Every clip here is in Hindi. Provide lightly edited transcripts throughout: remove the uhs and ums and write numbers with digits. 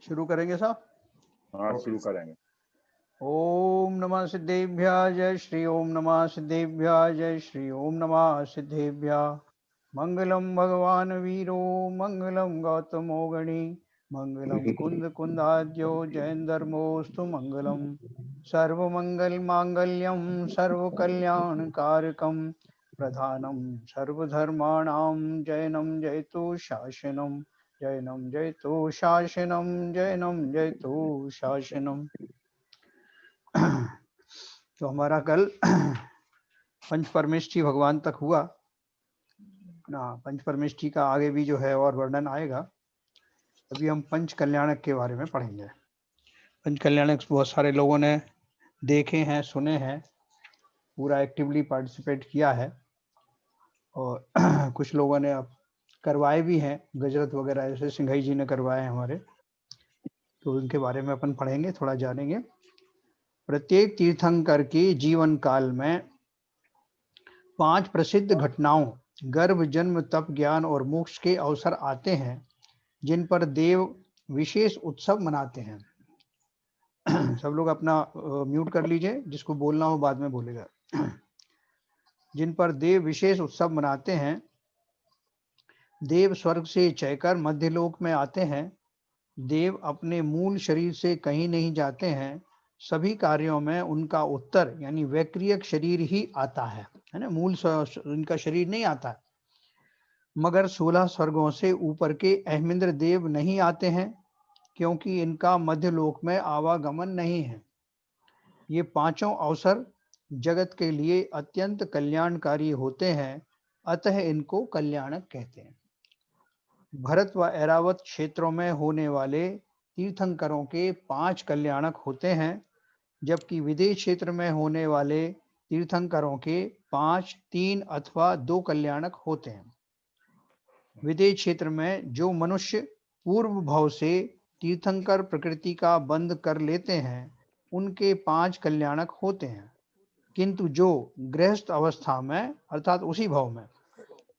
शुरू करेंगे साहब? हाँ शुरू करेंगे। ओम नमः सिद्धेभ्यः जय श्री ओम नमः सिद्धेभ्यः जय श्री ओम नमः सिद्धेभ्यः। मंगलम भगवान वीरो मंगलम गौतमो गणी मंगलम कुंद कुंदाद्यो जयंधर्मोस्तु मंगलम सर्वमंगल मांगल्यम सर्वकल्याणकारकम प्रधानम सर्वधर्माणां जयनं जयतु शासनम जैनम जयतु शासनम जैनम जयतु शासनम। तो हमारा कल पंच परमेष्ठी भगवान तक हुआ ना। पंच परमेष्ठी का आगे भी जो है और वर्णन आएगा। अभी हम पंच कल्याणक के बारे में पढ़ेंगे। पंच कल्याणक बहुत सारे लोगों ने देखे हैं, सुने हैं, पूरा एक्टिवली पार्टिसिपेट किया है और कुछ लोगों ने अब करवाए भी हैं। गजरत वगैरह जैसे सिंघई जी ने करवाए हैं हमारे, तो उनके बारे में अपन पढ़ेंगे, थोड़ा जानेंगे। प्रत्येक तीर्थंकर के जीवन काल में 5 प्रसिद्ध घटनाओं गर्भ, जन्म, तप, ज्ञान और मोक्ष के अवसर आते हैं, जिन पर देव विशेष उत्सव मनाते हैं। सब लोग अपना म्यूट कर लीजिए, जिसको बोलना हो बाद में बोलेगा। जिन पर देव विशेष उत्सव मनाते हैं। देव स्वर्ग से चयकर मध्यलोक में आते हैं। देव अपने मूल शरीर से कहीं नहीं जाते हैं। सभी कार्यों में उनका उत्तर यानी वैक्रियक शरीर ही आता है ना, मूल इनका शरीर नहीं आता है। मगर 16 स्वर्गों से ऊपर के अहमिंद्र देव नहीं आते हैं, क्योंकि इनका मध्यलोक में आवागमन नहीं है। ये पांचों अवसर जगत के लिए अत्यंत कल्याणकारी होते हैं, अतः इनको कल्याणक कहते हैं। भरत व ऐरावत क्षेत्रों में होने वाले तीर्थंकरों के 5 कल्याणक होते हैं, जबकि विदेश क्षेत्र में होने वाले तीर्थंकरों के 5, 3 अथवा 2 कल्याणक होते हैं। विदेश क्षेत्र में जो मनुष्य पूर्व भाव से तीर्थंकर प्रकृति का बंध कर लेते हैं, उनके 5 कल्याणक होते हैं, किंतु जो गृहस्थ अवस्था में अर्थात उसी भाव में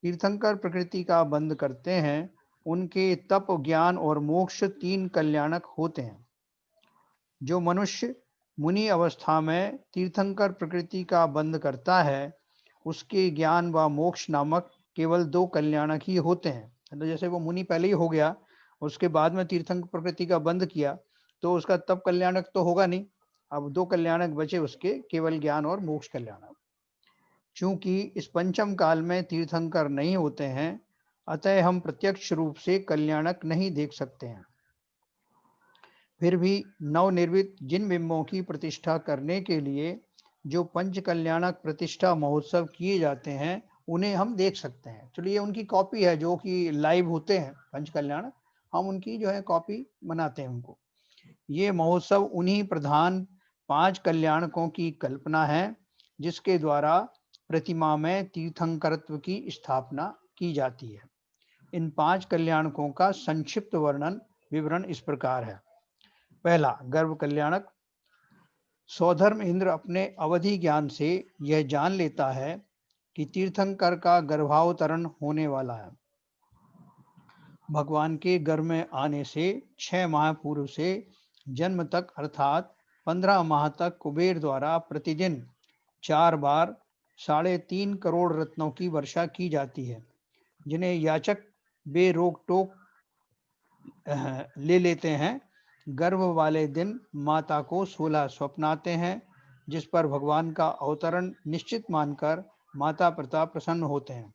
तीर्थंकर प्रकृति का बंध करते हैं, उनके तप, ज्ञान और मोक्ष 3 कल्याणक होते हैं। जो मनुष्य मुनि अवस्था में तीर्थंकर प्रकृति का बंध करता है, उसके ज्ञान व मोक्ष नामक केवल 2 कल्याणक ही होते हैं। तो जैसे वो मुनि पहले ही हो गया, उसके बाद में तीर्थंकर प्रकृति का बंध किया, तो उसका तप कल्याणक तो होगा नहीं। अब 2 कल्याणक बचे उसके, केवल ज्ञान और मोक्ष कल्याणक। चूंकि इस पंचम काल में तीर्थंकर नहीं होते हैं, अतः हम प्रत्यक्ष रूप से कल्याणक नहीं देख सकते हैं। फिर भी नवनिर्मित जिन बिंबों की प्रतिष्ठा करने के लिए जो पंच कल्याणक प्रतिष्ठा महोत्सव किए जाते हैं, उन्हें हम देख सकते हैं। चलिए, ये उनकी कॉपी है जो कि लाइव होते हैं पंच कल्याणक, हम उनकी जो है कॉपी बनाते हैं उनको। ये महोत्सव उन्हीं प्रधान 5 कल्याणकों की कल्पना है, जिसके द्वारा प्रतिमा में तीर्थंकरत्व की स्थापना की जाती है। इन 5 कल्याणकों का संक्षिप्त विवरण इस प्रकार है। पहला, गर्भ कल्याणक। सौधर्म इंद्र अपने अवधि ज्ञान से यह जान लेता है कि तीर्थंकर का गर्भावतरण होने वाला है। भगवान के गर्भ में आने से 6 माह पूर्व से जन्म तक अर्थात 15 माह तक कुबेर द्वारा प्रतिदिन 4 बार 3.5 करोड़ रत्नों की वर्षा की जाती है, जिन्हें याचक बेरोक टोक ले लेते हैं। गर्भ वाले दिन माता को 16 स्वप्न आते हैं, जिस पर भगवान का अवतरण निश्चित मानकर माता पिता प्रसन्न होते हैं।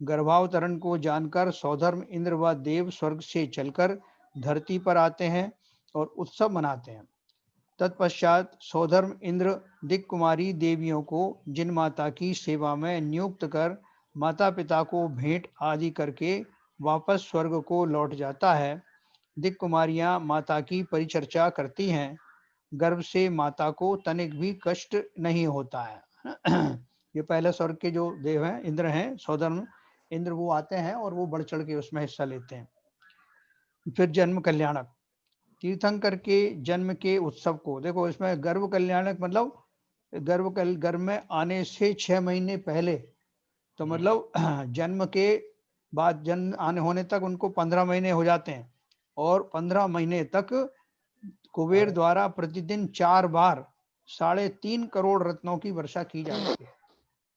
गर्भावतरण को जानकर सौधर्म इंद्र व देव स्वर्ग से चलकर धरती पर आते हैं और उत्सव मनाते हैं। तत्पश्चात सौधर्म इंद्र दिक्कुमारी देवियों को जिन माता की सेवा में नियुक्त कर माता पिता को भेंट आदि करके वापस स्वर्ग को लौट जाता है। दिक्कुमारियां माता की परिचर्चा करती हैं। गर्भ से माता को तनिक भी कष्ट नहीं होता है। ये पहले स्वर्ग के जो देव हैं, इंद्र हैं, सौधर्म इंद्र, वो आते हैं और वो बढ़ चढ़ के उसमें हिस्सा लेते हैं। फिर जन्म कल्याणक। तीर्थंकर के जन्म के उत्सव को देखो, इसमें गर्भ कल्याणक मतलब गर्भ में आने से 6 महीने पहले, तो मतलब जन्म के बाद जन्म आने होने तक उनको 15 महीने हो जाते हैं, और 15 महीने तक कुबेर द्वारा प्रतिदिन 4 बार 3.5 करोड़ रत्नों की वर्षा की जाती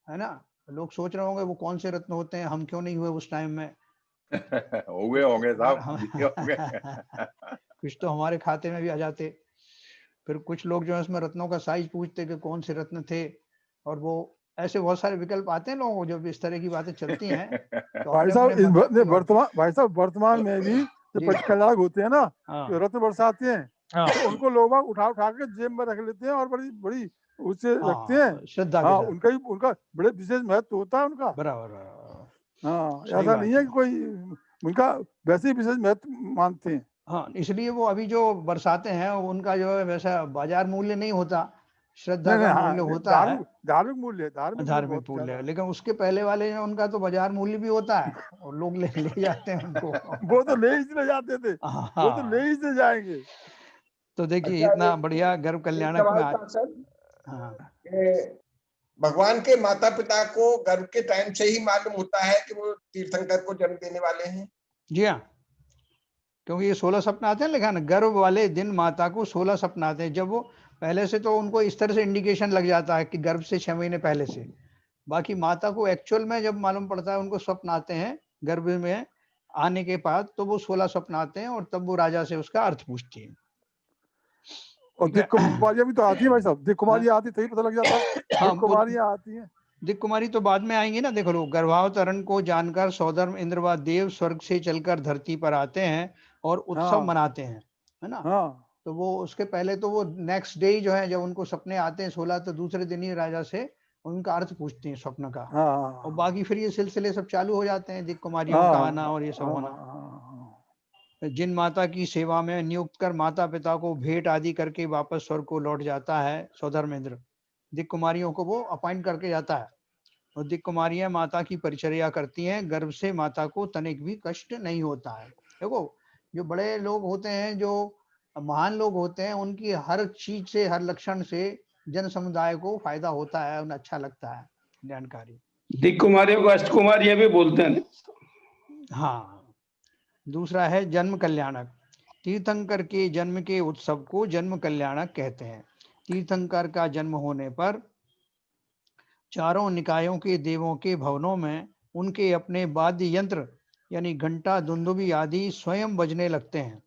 है ना। लोग सोच रहे होंगे वो कौन से रत्न होते हैं, हम क्यों नहीं हुए उस टाइम में। हो गए होंगे साहब, दिए होंगे। कुछ तो हमारे खाते में भी आ जाते। फिर कुछ लोग जो है उसमें रत्नों का साइज पूछते कि कौन से रत्न थे, और वो ऐसे बहुत सारे विकल्प आते हैं लोगों को जब इस तरह की बातें चलती हैं तो भाई अपने साहब अपने मतलब की बात। भाई साहब वर्तमान में भी जो जी पंचकल्याणक होते हैं ना, हाँ जो रत्न बरसाते हैं, हाँ तो उनको लोग बाग उठा उठा के जेब में रख लेते हैं और बड़ी बड़ी उससे रखते हैं। हाँ श्रद्धा के हाँ, साथ, उनका बड़े विशेष महत्व होता है उनका। बराबर बराबर, हाँ, सही ऐसा नहीं बात है है। कि कोई उनका वैसे ही विशेष महत्व मानते हैं। हाँ, इसलिए वो अभी जो बरसाते हैं उनका जो है वैसा बाजार मूल्य नहीं होता, श्रद्धा नहीं नहीं, का हाँ, मूल्य होता है, धार्मिक धार्मिक मूल्य है, धार्मिक मूल्य धार्मिक बहुत मूल्य ज्यादा है। है। लेकिन उसके पहले वाले हैं उनका तो बाजार मूल्य भी होता है और लोग ले ले जाते हैं उनको। वो तो ले ही चले जाते थे, वो तो ले हाँ, ही से जाएंगे। तो देखिए अच्छा, इतना एक बढ़िया गर्भ एक कल्याणक में सवाल आज। था सर हाँ कि भगवान के माता पिता को गर्भ के टाइम से ही मालूम होता है कि वो तीर्थंकर को जन्म देने वाले हैं। जी हाँ, क्योंकि ये 16 सपना आते हैं, लिखा ना, गर्भ वाले दिन माता को 16 सपना आते हैं। जब वो पहले से तो उनको इस तरह से इंडिकेशन लग जाता है कि गर्भ से 6 महीने पहले से, बाकी माता को एक्चुअल में जब मालूम पड़ता है उनको स्वप्न आते हैं गर्भ में आने के बाद, तो वो 16 स्वप्न आते हैं और तब वो राजा से उसका अर्थ पूछती है। और ठीक दिक है। कुमारियां भी तो आती है भाई साहब, दिक हाँ कुमारियां आती तभी पता लग जाता है। हाँ, दिक कुमारियां आती हैं। दिक कुमारी तो बाद में आएंगी ना। देखो लो, गर्भावतरण को जानकर सौधर्म इंद्र व देव स्वर्ग से चलकर धरती पर आते हैं और उत्सव हाँ मनाते हैं, है ना। हाँ तो वो उसके पहले तो वो नेक्स्ट डे ही जो है, जब उनको सपने आते हैं 16, तो दूसरे दिन ही राजा से उनका अर्थ पूछते हैं स्वप्न का। और हाँ बाकी फिर ये सिलसिले सब चालू हो जाते हैं, दिक कुमारियों का हाँ आना और ये सब हाँ होना। हाँ जिन माता की सेवा में नियुक्त कर माता पिता को भेंट आदि करके वापस स्वर्ग को लौट जाता है सौधर्म इंद्र, दिक कुमारियों को वो अपॉइंट करके जाता है। और दिक कुमारियां माता की परिचर्या करती हैं, गर्भ से माता को तनिक भी कष्ट नहीं होता है। देखो, जो बड़े लोग होते हैं, जो महान लोग होते हैं, उनकी हर चीज से, हर लक्षण से जन समुदाय को फायदा होता है, उन्हें अच्छा लगता है जानकारी। दिक कुमारियों को अष्ट कुमारियां भी बोलते हैं। हाँ, दूसरा है जन्म कल्याणक। तीर्थंकर के जन्म के उत्सव को जन्म कल्याणक कहते हैं। तीर्थंकर का जन्म होने पर चारों निकायों के देवों के भवनों में उनके अपने वाद्य यंत्र यानी घंटा, दुंदुभी आदि स्वयं बजने लगते हैं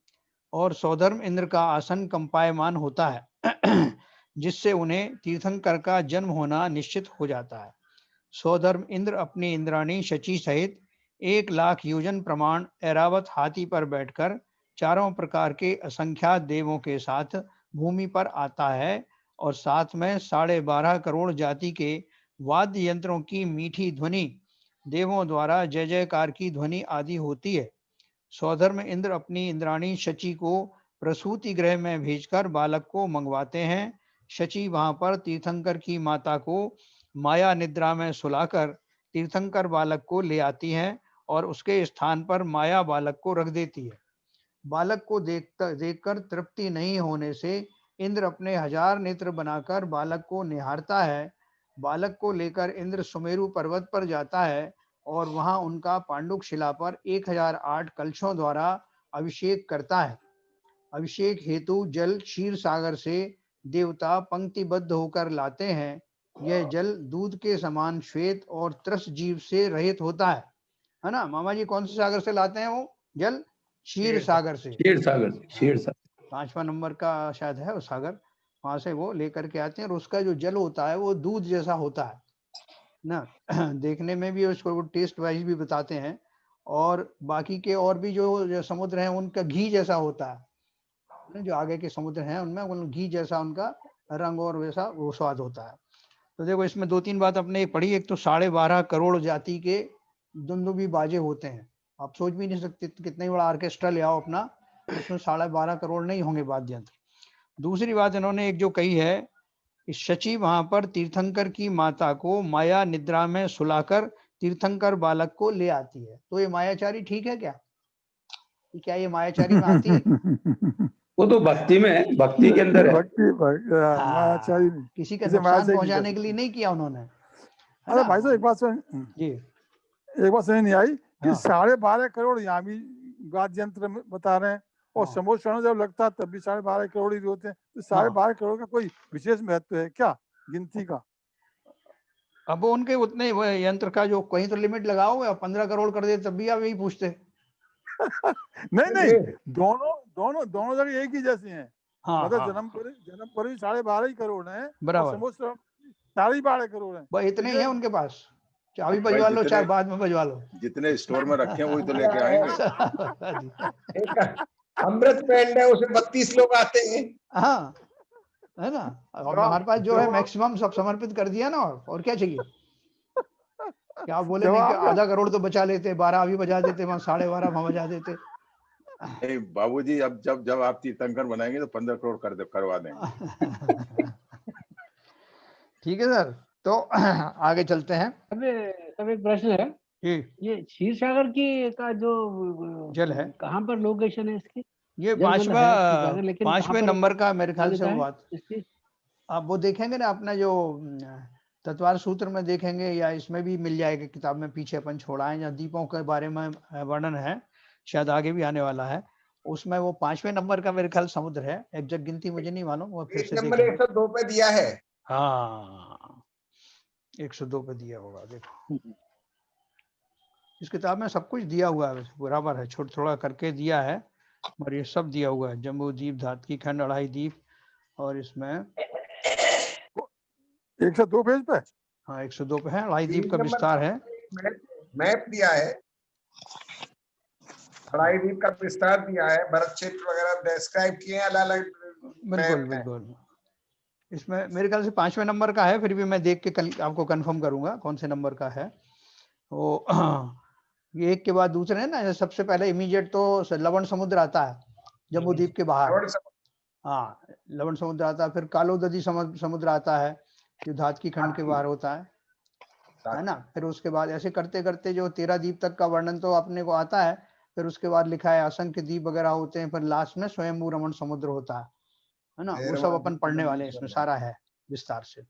और सौधर्म इंद्र का आसन कंपायमान होता है जिससे उन्हें तीर्थंकर का जन्म होना निश्चित हो जाता है। सौधर्म इंद्र अपनी इंद्राणी शची सहित 1,00,000 योजन प्रमाण ऐरावत हाथी पर बैठकर चारों प्रकार के असंख्यात देवों के साथ भूमि पर आता है और साथ में 12.5 करोड़ जाति के वाद्य यंत्रों की मीठी ध्वनि, देवों द्वारा जय जयकार की ध्वनि आदि होती है। सौधर्म इंद्र अपनी इंद्राणी शची को प्रसूति गृह में भेजकर बालक को मंगवाते हैं। शची वहां पर तीर्थंकर की माता को माया निद्रा में सुलाकर तीर्थंकर बालक को ले आती है और उसके स्थान पर माया बालक को रख देती है। बालक को देखकर तृप्ति नहीं होने से इंद्र अपने 1000 नेत्र बनाकर बालक को निहारता है। बालक को लेकर इंद्र सुमेरु पर्वत पर जाता है और वहां उनका पांडुक शिला पर 1008 कलशों द्वारा अभिषेक करता है। अभिषेक हेतु जल क्षीर सागर से देवता पंक्तिबद्ध होकर लाते हैं। यह जल दूध के समान श्वेत और त्रस जीव से रहित होता है ना। मामा जी कौन से सागर से लाते हैं वो जल? क्षीर सागर से। क्षीर सागर, क्षीर सागर 5वां नंबर का शायद है वो सागर, वहां से वो लेकर के आते हैं और उसका जो जल होता है वो दूध जैसा होता है ना। देखने में भी उसको टेस्ट वाइज भी बताते हैं, और बाकी के और भी जो समुद्र हैं उनका घी जैसा होता है। जो आगे के समुद्र हैं उनमें घी जैसा उनका रंग और वैसा वो स्वाद होता है। तो देखो, इसमें 2-3 बात अपने पढ़ी। एक तो 12.5 करोड़ जाति के दुंदुभी बाजे होते हैं। आप सोच भी नहीं सकते कितने बड़ा ऑर्केस्ट्रा ले आओ अपना, उसमें 12.5 करोड़ नहीं होंगे वाद्य यंत्र। दूसरी बात इन्होंने एक जो कही है, शची वहां पर तीर्थंकर की माता को माया निद्रा में सुलाकर तीर्थंकर बालक को ले आती है। तो ये मायाचारी ठीक है क्या? क्या ये मायाचारी में आती है? वो तो भक्ति में है, भक्ति के अंदर है। माया चाहिए नहीं, किसी का इसे माया नुकसान से नहीं पहुंचाने कर के लिए सकते। नहीं किया उन्होंने, है अरे ना। भाई साहब जी एक बात समझ नहीं आई कि हाँ 12.5 करोड़ यहाँ भी वाद्य यंत्र में बता रहे हैं और हाँ। समोषण जब लगता है तब भी 12.5 करोड़ ही होते हैं। तो 12.5 करोड़ का कोई विशेष महत्व है क्या गिनती का? अब वो उनके उतने वो यंत्र का जो कहीं तो लिमिट लगाओ, 15 करोड़ कर दे तब भी आप यही पूछते। नहीं, दोनों जगह एक ही जैसे हैं। हाँ मतलब हाँ जन्म पर भी 12.5 ही करोड़ है और बराबर, समोषण 12.5 करोड़ है। बस इतने ही है उनके पास। चाबी भाई बजवा लो, जितने चाहे बाद में बजवा लो। जितने स्टोर में रखे हैं वही तो लेके आएंगे। एक अमृत पेंड है, उसमें 32 लोग आते हैं। हाँ है ना। अब हमारे पास जो है मैक्सिमम सब समर्पित कर दिया ना, और क्या चाहिए। क्या आप बोले नहीं कि आधा करोड़ तो बचा लेते, 12 अभी बजा देते, वहां 12.5 वहां बजा देते। नहीं बाबूजी, अब जब आप तीर्थंकर बनाएंगे तो 15 करोड़ करवा देंगे। ठीक है सर, तो आगे चलते हैं। सब एक प्रश्न है, ये क्षीर सागर की का जो जल है, कहाँ पर लोकेशन है इसकी? ये जल है क्षीर सागर, लेकिन कहाँ 5वें पर नंबर का मेरे ख्याल से मान्यता वो है बात इसकी? आप वो देखेंगे ना अपना जो तत्वार सूत्र में देखेंगे, या इसमें भी मिल जाएगा किताब में, पीछे अपन छोड़ा है, जहाँ दीपों के बारे में वर्णन है, शायद आगे भी आने वाला है। उसमें वो 5वें नंबर का मेरे ख्याल समुद्र है, एग्जैक्ट गिनती मुझे नहीं मालूम, वो फिर से नंबर देखेंगे। 102 पे दिया है। हाँ 102 पे दिया होगा, देखो इस किताब में सब कुछ दिया हुआ है, बराबर है, छोटा थोड़ा करके दिया है, और ये सब दिया हुआ है, जम्बू द्वीप, धातकी खंड, अढ़ाई द्वीप, और इसमें 102 पेज पे। हाँ 102 पे है, अढ़ाई द्वीप का विस्तार है। मैप दिया है, अढ़ाई द्वीप का विस्तार दिया है, भरत क्षेत्र वगैरह डिस्क्राइब किए हैं, अलग अलग। बिल्कुल बिल्कुल, इसमें मेरे ख्याल से 5वें नंबर का है, फिर भी मैं देख के आपको कंफर्म करूंगा कौन से नंबर का है वो। ये एक के बाद दूसरे है ना, सबसे पहले इमीडिएट तो लवण समुद्र आता है, जम्बू द्वीप के बाहर। हाँ लवण समुद्र आता है, फिर कालोदधी समुद्र आता है, जो धातकी खंड के बाहर होता है ना। फिर उसके बाद ऐसे करते करते जो 13 द्वीप तक का वर्णन तो अपने को आता है, फिर उसके बाद लिखा है असंख्य द्वीप वगैरह होते हैं, फिर लास्ट में स्वयं रमण समुद्र होता है ना। वो सब अपन पढ़ने वाले हैं, इसमें सारा है विस्तार से।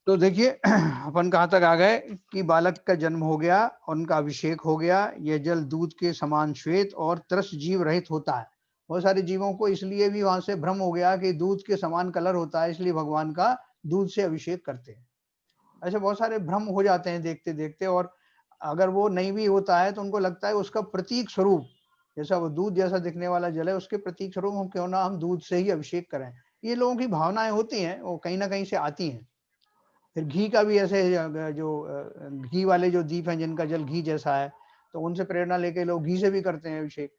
तो देखिए अपन कहाँ तक आ गए कि बालक का जन्म हो गया, उनका अभिषेक हो गया, यह जल दूध के समान श्वेत और तरस जीव रहित होता है। बहुत सारे जीवों को इसलिए भी वहां से भ्रम हो गया कि दूध के समान कलर होता है, इसलिए भगवान का दूध से अभिषेक करते हैं। ऐसे बहुत सारे भ्रम हो जाते हैं देखते देखते, और अगर वो नहीं भी होता है तो उनको लगता है उसका प्रतीक स्वरूप, जैसा वो दूध जैसा दिखने वाला जल है, उसके प्रतीक स्वरूप हम क्यों ना हम दूध से ही अभिषेक करें। ये लोगों की भावनाएं होती हैं, वो कहीं ना कहीं से आती हैं। फिर घी का भी ऐसे, जो घी वाले जो दीप हैं जिनका जल घी जैसा है, तो उनसे प्रेरणा लेके लोग घी से भी करते हैं अभिषेक।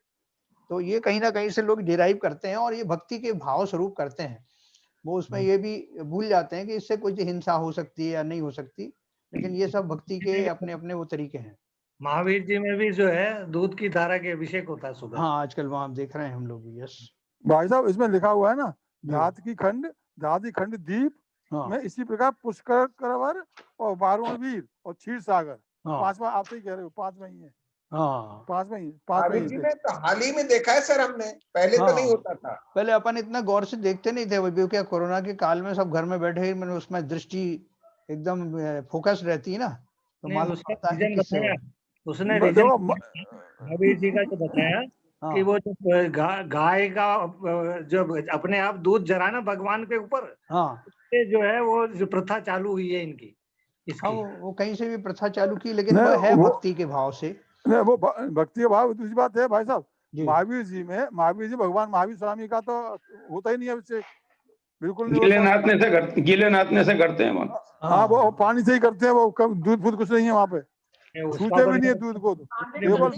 तो ये कहीं ना कहीं से लोग डिराइव करते हैं, और ये भक्ति के भाव स्वरूप करते हैं। वो उसमें ये भी भूल जाते हैं कि इससे कुछ हिंसा हो सकती है या नहीं हो सकती, लेकिन ये सब भक्ति के अपने अपने वो तरीके हैं। महावीर जी में भी जो है दूध की धारा के अभिषेक होता है सुबह। हाँ आजकल वहां देख रहे हैं हम लोग भी। यस भाई साहब, इसमें लिखा हुआ है ना, धातकी खंड द्वीप में इसी प्रकार पुष्कर करवर और वारुणवीर और क्षीर सागर। 5वां आप ही कह रहे हो, 5वां ही है। हाँ 5वां ही में तो हाल ही में देखा है सर हमने, पहले तो नहीं होता था। पहले अपन इतना गौर से देखते नहीं थे, वो क्या कोरोना के काल में सब घर में बैठे ही, मैंने उसमें दृष्टि एकदम फोकस रहती है ना, तो मालूम पड़ता है किससे हो। उसने महावीर जी का जो बताया कि वो गाय का जो अपने आप दूध जराना भगवान के ऊपर, जो है वो जो प्रथा चालू हुई है इनकी, हाँ वो कहीं से भी प्रथा चालू की, लेकिन वो है भक्ति के भाव से। वो भक्ति के भाव दूसरी बात है भाई साहब। महावीर जी भगवान महावीर स्वामी का तो होता ही नहीं है उससे, बिल्कुल गीले नाथने से करते हैं वहाँ। हाँ वो पानी से ही करते हैं, वो दूध फूध कुछ नहीं है वहाँ पे, छूते भी नहीं है दूध को, केवल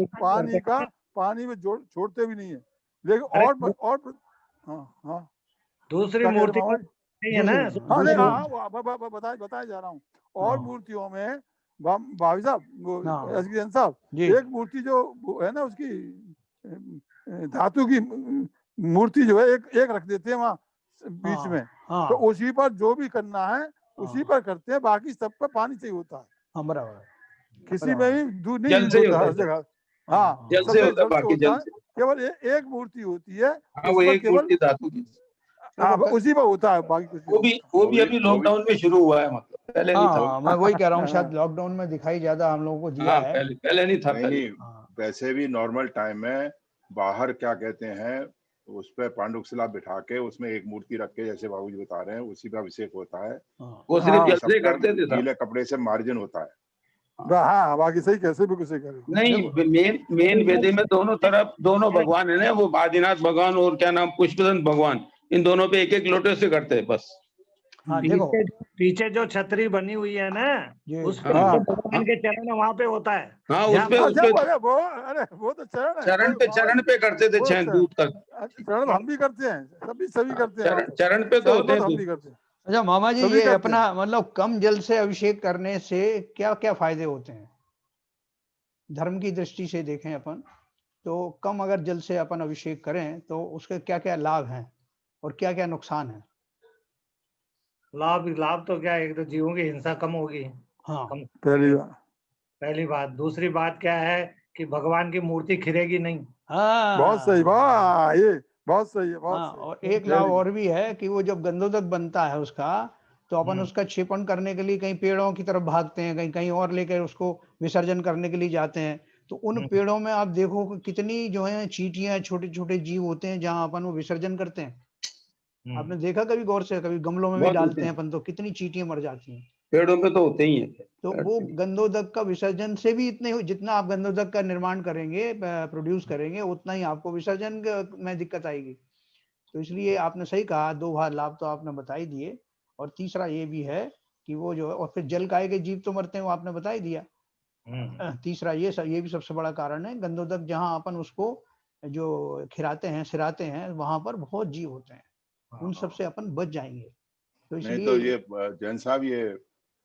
पानी में छोड़ते भी नहीं है। लेकिन और हाँ दूसरी मूर्ति है ना, बताया जा रहा हूँ। और मूर्तियों में भाई साहब, एक मूर्ति जो है ना उसकी धातु की मूर्ति जो है एक रख देते हैं वहाँ बीच में, तो उसी पर जो भी करना है उसी पर करते हैं, बाकी सब पर पानी से ही होता है। हाँ बराबर, किसी में भी दूध नहीं होता हर जगह। हाँ जल से होता है, बाकी जल से केवल एक मूर्ति होती है, वो एक मूर्ति धातु की, उसी पर होता है, बाकी कुछ वो भी अभी लॉकडाउन में शुरू हुआ है, मतलब पहले नहीं था। मैं वही कह रहा हूँ, शायद लॉकडाउन में दिखाई ज्यादा हम लोगों को दिया है, पहले नहीं था। नहीं वैसे भी नॉर्मल टाइम में बाहर क्या कहते हैं उस पे पांडुशिला बिठा के उसमें एक मूर्ति रख के, जैसे बाबूजी बता रहे हैं, उसी पे अभिषेक होता है। वो सिर्फ जल से सबका करते थे साहब। गीले कपड़े से मार्जिन होता है। हाँ बाकी सही कैसे भी कुछ करे। नहीं, मेन वेदी में दोनों तरफ दोनों भगवान है ना, वो आदिनाथ भगवान और क्या नाम पुष्पदंत भगवान, इन दोनों पे एक एक लोटे से करते हैं बस। पीछे जो छतरी बनी हुई है ना, उस पे भगवान के चरण वहाँ पे होता है। हाँ, उस पे अरे वो तो चरण है, चरण पे करते थे छह दूध का। चरण हम भी करते हैं, सभी करते हैं, चरण पे तो होते हैं हम भी करते हैं। अच्छा मामा जी, ये अपना मतलब कम जल से अभिषेक करने से क्या क्या फायदे होते हैं? धर्म की दृष्टि से देखें अपन तो कम अगर जल से अपन अभिषेक करें तो उसके क्या क्या लाभ हैं और क्या क्या नुकसान है? लाभ तो क्या है, एक तो जीवों की हिंसा कम होगी। हाँ, पहली बात। दूसरी बात क्या है कि भगवान की मूर्ति खिरेगी नहीं। हाँ, बहुत सही, वाह, ये बहुत सही है, बहुत सही। और एक लाभ और भी है कि वो जब गंधोदक बनता है उसका, तो अपन उसका क्षेपण करने के लिए कहीं पेड़ों की तरफ भागते हैं, कहीं और लेकर उसको विसर्जन करने के लिए जाते हैं, तो उन पेड़ों में आप देखो कितनी जो है चींटियां, छोटे छोटे जीव होते हैं जहां अपन वो विसर्जन करते हैं। आपने देखा कभी गौर से? कभी गमलों में भी डालते हैं अपन तो कितनी चींटियां मर जाती हैं। पेड़ों पे तो होते ही है। तो वो गंधोदक का विसर्जन से भी इतने, जितना आप गंधोदक का निर्माण करेंगे, प्रोड्यूस करेंगे, उतना ही आपको विसर्जन में दिक्कत आएगी। तो इसलिए आपने सही कहा, दो लाभ तो आपने बता ही दिए। और तीसरा ये भी है कि वो जो है, और फिर जल काय के जीव तो मरते हैं, वो आपने बता ही दिया। तीसरा ये भी सबसे बड़ा कारण है, गंधोदक जहां अपन उसको जो खिराते हैं, सिराते हैं, वहां पर बहुत जीव होते हैं, उन सब से अपन बच जाएंगे। तो इसलिए नहीं तो ये जैन साहब,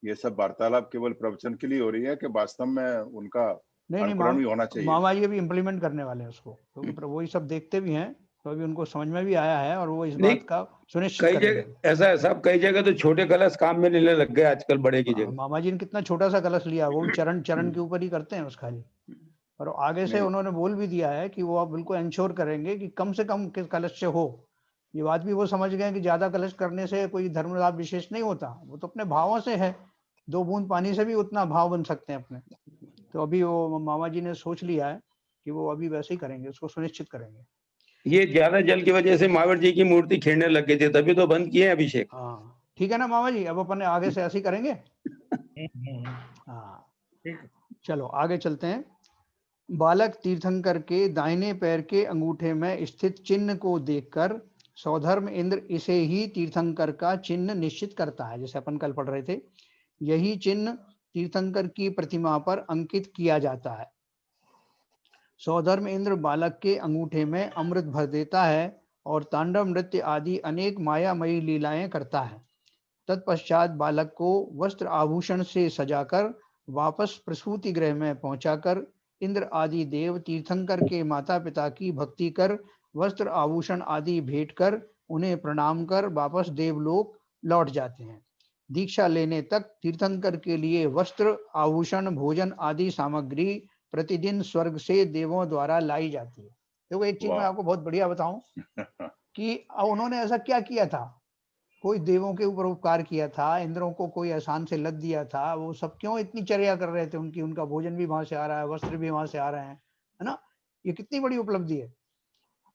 ये सब वार्तालाप केवल प्रवचन के लिए हो रही है कि वास्तव में उनका अनुकरण भी होना चाहिए? मामा जी भी इम्प्लीमेंट करने वाले हैं उसको, क्योंकि वही सब देखते भी हैं, तो अभी उनको समझ में भी आया है और वो इस बात का सुनिश्चित करेंगे। ऐसा है साहब, कई जगह तो छोटे कलश काम में लेने लग गए आजकल बड़े की जगह। मामा जी ने कितना छोटा सा कलश लिया, वो भी चरण के ऊपर ही करते हैं उस खाली। और आगे से उन्होंने बोल भी दिया है कि वो आप बिल्कुल इंश्योर करेंगे कि कम से कम किस कलश से हो। ये बात भी वो समझ गए कि ज्यादा कलश करने से कोई धर्म लाभ विशेष नहीं होता, वो तो अपने भावों से है, 2 बूंद पानी से भी उतना भाव बन सकते हैं अपने। तो अभी वो मामा जी ने सोच लिया है कि वो अभी वैसे ही करेंगे, उसको सुनिश्चित करेंगे। ये ज्यादा जल की वजह से महावीर जी की मूर्ति खिलने लग गई थी, तभी तो बंद किए अभिषेक। हाँ ठीक है ना मामा जी, अब अपन आगे से ऐसे ही करेंगे। हाँ चलो आगे चलते हैं। बालक तीर्थंकर के दाहिने पैर के अंगूठे में स्थित चिन्ह को देखकर सौधर्म इंद्र इसे ही तीर्थंकर का चिन्ह निश्चित करता है। जैसे अपन कल पढ़ रहे थे, यही चिन्ह तीर्थंकर की प्रतिमा पर अंकित किया जाता है। सौधर्म इंद्र बालक के अंगूठे में अमृत भर देता है और तांडव नृत्य आदि अनेक मायामयी लीलाएं करता है। तत्पश्चात बालक को वस्त्र आभूषण से सजाकर वापस प्रसूति गृह में पहुंचाकर इंद्र आदि देव तीर्थंकर के माता पिता की भक्ति कर वस्त्र आभूषण आदि भेंट कर उन्हें प्रणाम कर वापस देवलोक लौट जाते हैं। दीक्षा लेने तक तीर्थंकर के लिए वस्त्र आभूषण भोजन आदि सामग्री प्रतिदिन स्वर्ग से देवों द्वारा लाई जाती है। देखो एक चीज मैं आपको बहुत बढ़िया बताऊं कि उन्होंने ऐसा क्या किया था, कोई देवों के ऊपर उपकार किया था, इंद्रों को कोई एहसान से लग दिया था, वो सब क्यों इतनी चर्या कर रहे थे उनकी, उनका भोजन भी वहां से आ रहा है, वस्त्र भी वहां से आ रहे हैं, है ना। ये कितनी बड़ी उपलब्धि है।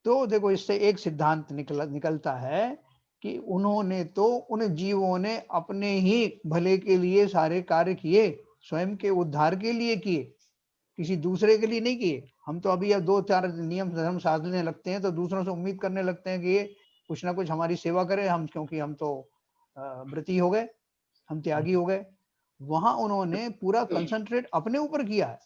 तो देखो इससे एक सिद्धांत निकलता है कि उन्होंने तो, उन जीवों ने अपने ही भले के लिए सारे कार्य किए, स्वयं के उद्धार के लिए किए, किसी दूसरे के लिए नहीं किए। हम तो अभी अब 2-4 नियम धर्म साधने लगते हैं तो दूसरों से उम्मीद करने लगते हैं कि ये कुछ ना कुछ हमारी सेवा करे, हम क्योंकि हम तो व्रती हो गए, हम त्यागी हो गए। वहां उन्होंने पूरा कंसंट्रेट अपने ऊपर किया है।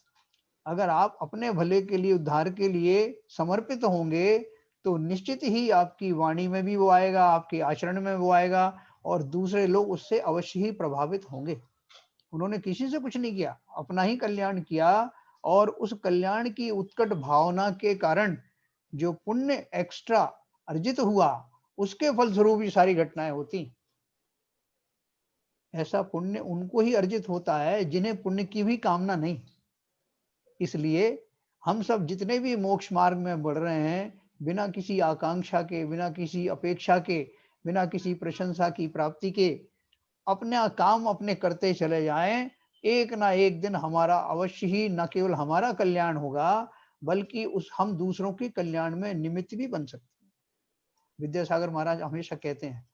अगर आप अपने भले के लिए, उद्धार के लिए समर्पित होंगे तो निश्चित ही आपकी वाणी में भी वो आएगा, आपके आचरण में वो आएगा और दूसरे लोग उससे अवश्य ही प्रभावित होंगे। उन्होंने किसी से कुछ नहीं किया, अपना ही कल्याण किया और उस कल्याण की उत्कट भावना के कारण जो पुण्य एक्स्ट्रा अर्जित हुआ उसके फलस्वरूप ही सारी घटनाएं होती। ऐसा पुण्य उनको ही अर्जित होता है जिन्हें पुण्य की भी कामना नहीं। इसलिए हम सब जितने भी मोक्ष मार्ग में बढ़ रहे हैं, बिना किसी आकांक्षा के, बिना किसी अपेक्षा के, बिना किसी प्रशंसा की प्राप्ति के अपना काम अपने करते चले जाएं, एक ना एक दिन हमारा अवश्य ही न केवल हमारा कल्याण होगा बल्कि हम दूसरों के कल्याण में निमित्त भी बन सकते हैं। विद्यासागर महाराज हमेशा कहते हैं,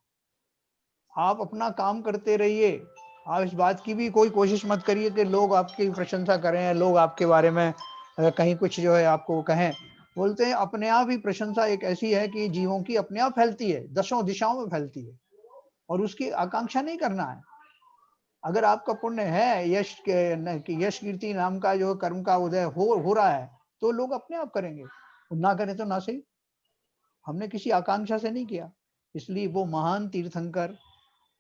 आप अपना काम करते रहिए, आप इस बात की भी कोई कोशिश मत करिए कि लोग आपकी प्रशंसा करें, लोग आपके बारे में कहीं कुछ जो है आपको कहें। बोलते हैं अपने आप ही प्रशंसा एक ऐसी है कि जीवों की अपने आप फैलती है, दसों दिशाओं में फैलती है, और उसकी आकांक्षा नहीं करना है। अगर आपका पुण्य है, यश कीर्ति नाम का जो कर्म का उदय हो रहा है, तो लोग अपने आप करेंगे, ना करें तो ना सही। हमने किसी आकांक्षा से नहीं किया। इसलिए वो महान तीर्थंकर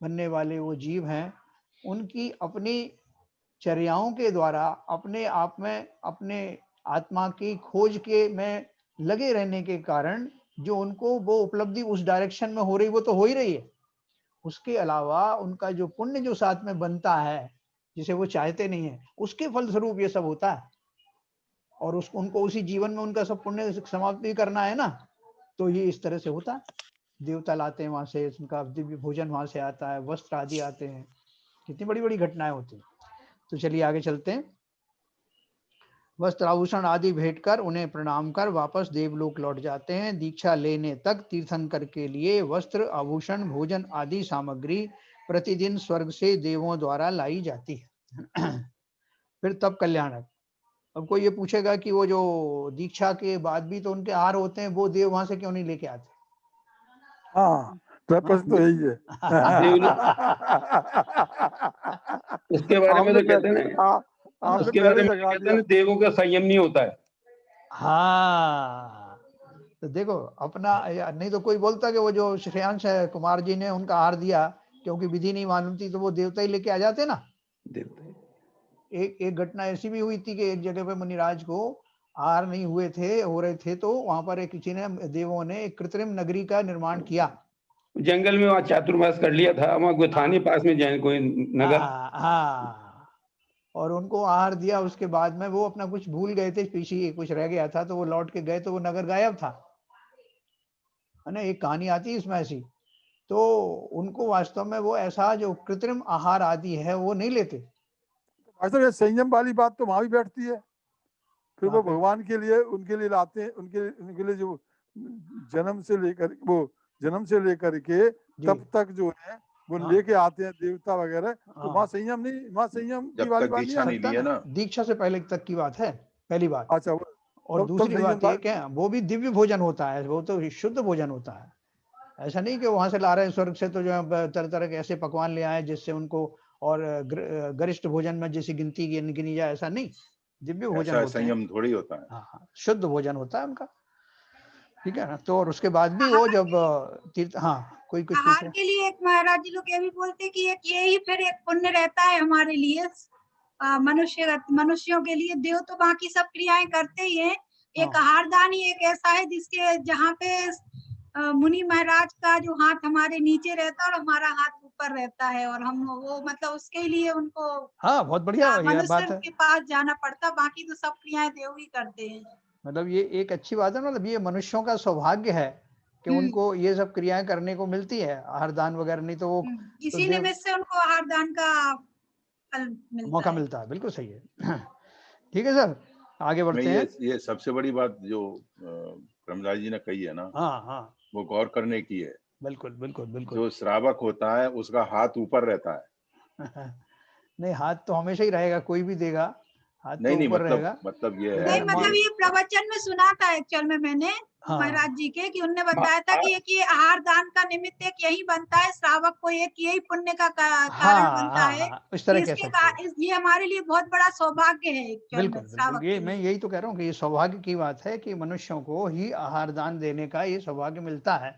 बनने वाले वो जीव हैं, उनकी अपनी चर्याओं के द्वारा अपने आप में अपने आत्मा की खोज के में लगे रहने के कारण जो उनको वो उपलब्धि उस डायरेक्शन में हो रही, वो तो हो ही रही है। उसके अलावा उनका जो पुण्य जो साथ में बनता है, जिसे वो चाहते नहीं है, उसके फलस्वरूप ये सब होता है। और उनको उसी जीवन में उनका सब पुण्य समाप्त भी करना है ना, तो ये इस तरह से होता है। देवता लाते हैं वहां से, उनका दिव्य भोजन वहां से आता है, वस्त्र आदि आते हैं, कितनी बड़ी बड़ी घटनाएं होती हैं। तो चलिए आगे चलते हैं। वस्त्र आभूषण आदि भेंट कर उन्हें प्रणाम कर वापस देवलोक लौट जाते हैं। दीक्षा लेने तक तीर्थंकर के लिए वस्त्र आभूषण भोजन आदि सामग्री प्रतिदिन स्वर्ग से देवों द्वारा लाई जाती है। फिर तब कल्याणक। अब कोई ये पूछेगा कि वो जो दीक्षा के बाद भी तो उनके आहार होते हैं, वो देव वहां से क्यों नहीं लेके आते? हाँ, प्रश्न तो यही है। उसके बारे में तो कहते हैं, उसके बारे में कहते हैं देवों का संयम नहीं होता है। हाँ, तो देखो अपना, नहीं तो कोई बोलता कि वो जो श्रेयांश है कुमार जी ने उनका आहार दिया, क्योंकि विधि नहीं मालूम थी, तो वो देवता ही लेके आ जाते ना। एक घटना ऐसी भी हुई थी कि एक जगह पे मुनिराज को आहार नहीं हो रहे थे, तो वहां पर किसी ने, देवों ने एक कृत्रिम नगरी का निर्माण किया। जंगल में वहाँ चातुर्मास कर लिया था, वहाँ गुथानी पास में जैन कोई नगर। हाँ, और उनको आहार दिया। उसके बाद में वो अपना कुछ भूल गए थे, पीछे कुछ रह गया था, तो वो लौट के गए तो वो नगर गायब था, है ना। एक कहानी आती है इसमें ऐसी। तो उनको वास्तव में वो ऐसा जो कृत्रिम आहार आदि है वो नहीं लेते। ये संयम वाली बात तो वहां भी बैठती है। फिर वो भगवान के लिए उनके लिए लाते हैं, उनके लिए जो जन्म से लेकर के तब तक जो है वो लेके आते हैं देवता वगैरह। तो वहाँ संयम नहीं, वहाँ संयम की वाली बात नहीं है ना। दीक्षा से पहले तक की बात है, पहली बात। अच्छा, और दूसरी बात ये क्या, वो भी दिव्य भोजन होता है, वो तो शुद्ध भोजन होता है। ऐसा नहीं कि वहां से ला रहे हैं स्वर्ग से, तो जो है तरह तरह के ऐसे पकवान ले आए जिससे उनको और गरिष्ठ भोजन में जैसी गिनती गिनी जाए, ऐसा नहीं। दिव्य भोजन होता है, संयम थोड़ी होता है। हाँ, शुद्ध भोजन होता है उनका, ठीक है ना। तो और उसके बाद भी वो जब तीर्थ, हाँ कोई कुछ आहार के लिए एक महाराज जी लोग ये भी बोलते कि एक यही फिर एक पुण्य रहता है हमारे लिए, मनुष्यों के लिए। देव तो बाकी सब क्रियाएं करते ही हैं, एक आहार दान ही एक ऐसा है जिसके जहाँ पे मुनि महाराज का जो हाथ हमारे नीचे रहता है और हमारा हाथ ऊपर रहता है, और हम वो मतलब उसके लिए उनको बहुत बढ़िया मनुष्य के पास जाना पड़ता, बाकी तो सब क्रियाएं देव ही करते हैं। मतलब ये एक अच्छी बात है, मतलब ये मनुष्यों का सौभाग्य है कि उनको ये सब क्रियाएं करने को मिलती है, आहार दान वगैरह। नहीं तो वो किसी निमित्त से उनको आहार दान का मौका मिलता है। बिल्कुल सही है। ठीक है सर, आगे बढ़ते हैं। ये सबसे बड़ी बात जो ब्रह्मदास जी ने कही है ना, वो गौर करने की है। बिल्कुल बिल्कुल बिल्कुल। जो श्रावक होता है उसका हाथ ऊपर रहता है। नहीं, हाथ तो हमेशा ही रहेगा, कोई भी देगा हाथ नहीं, तो ऊपर रहेगा। मतलब ये है, नहीं मतलब ये प्रवचन में सुना था एक्चुअल में मैंने महाराज जी के, कि उन्होंने बताया था कि एक ये आहार दान का निमित्त एक यही बनता है, श्रावक को एक यही पुण्य का कारण बनता है। इस तरह कह सकते हैं। ये हमारे लिए बहुत बड़ा सौभाग्य है। बिल्कुल, ये मैं यही तो कह रहा हूँ कि ये सौभाग्य की बात है कि मनुष्यों को ही आहार दान देने का ये सौभाग्य मिलता है,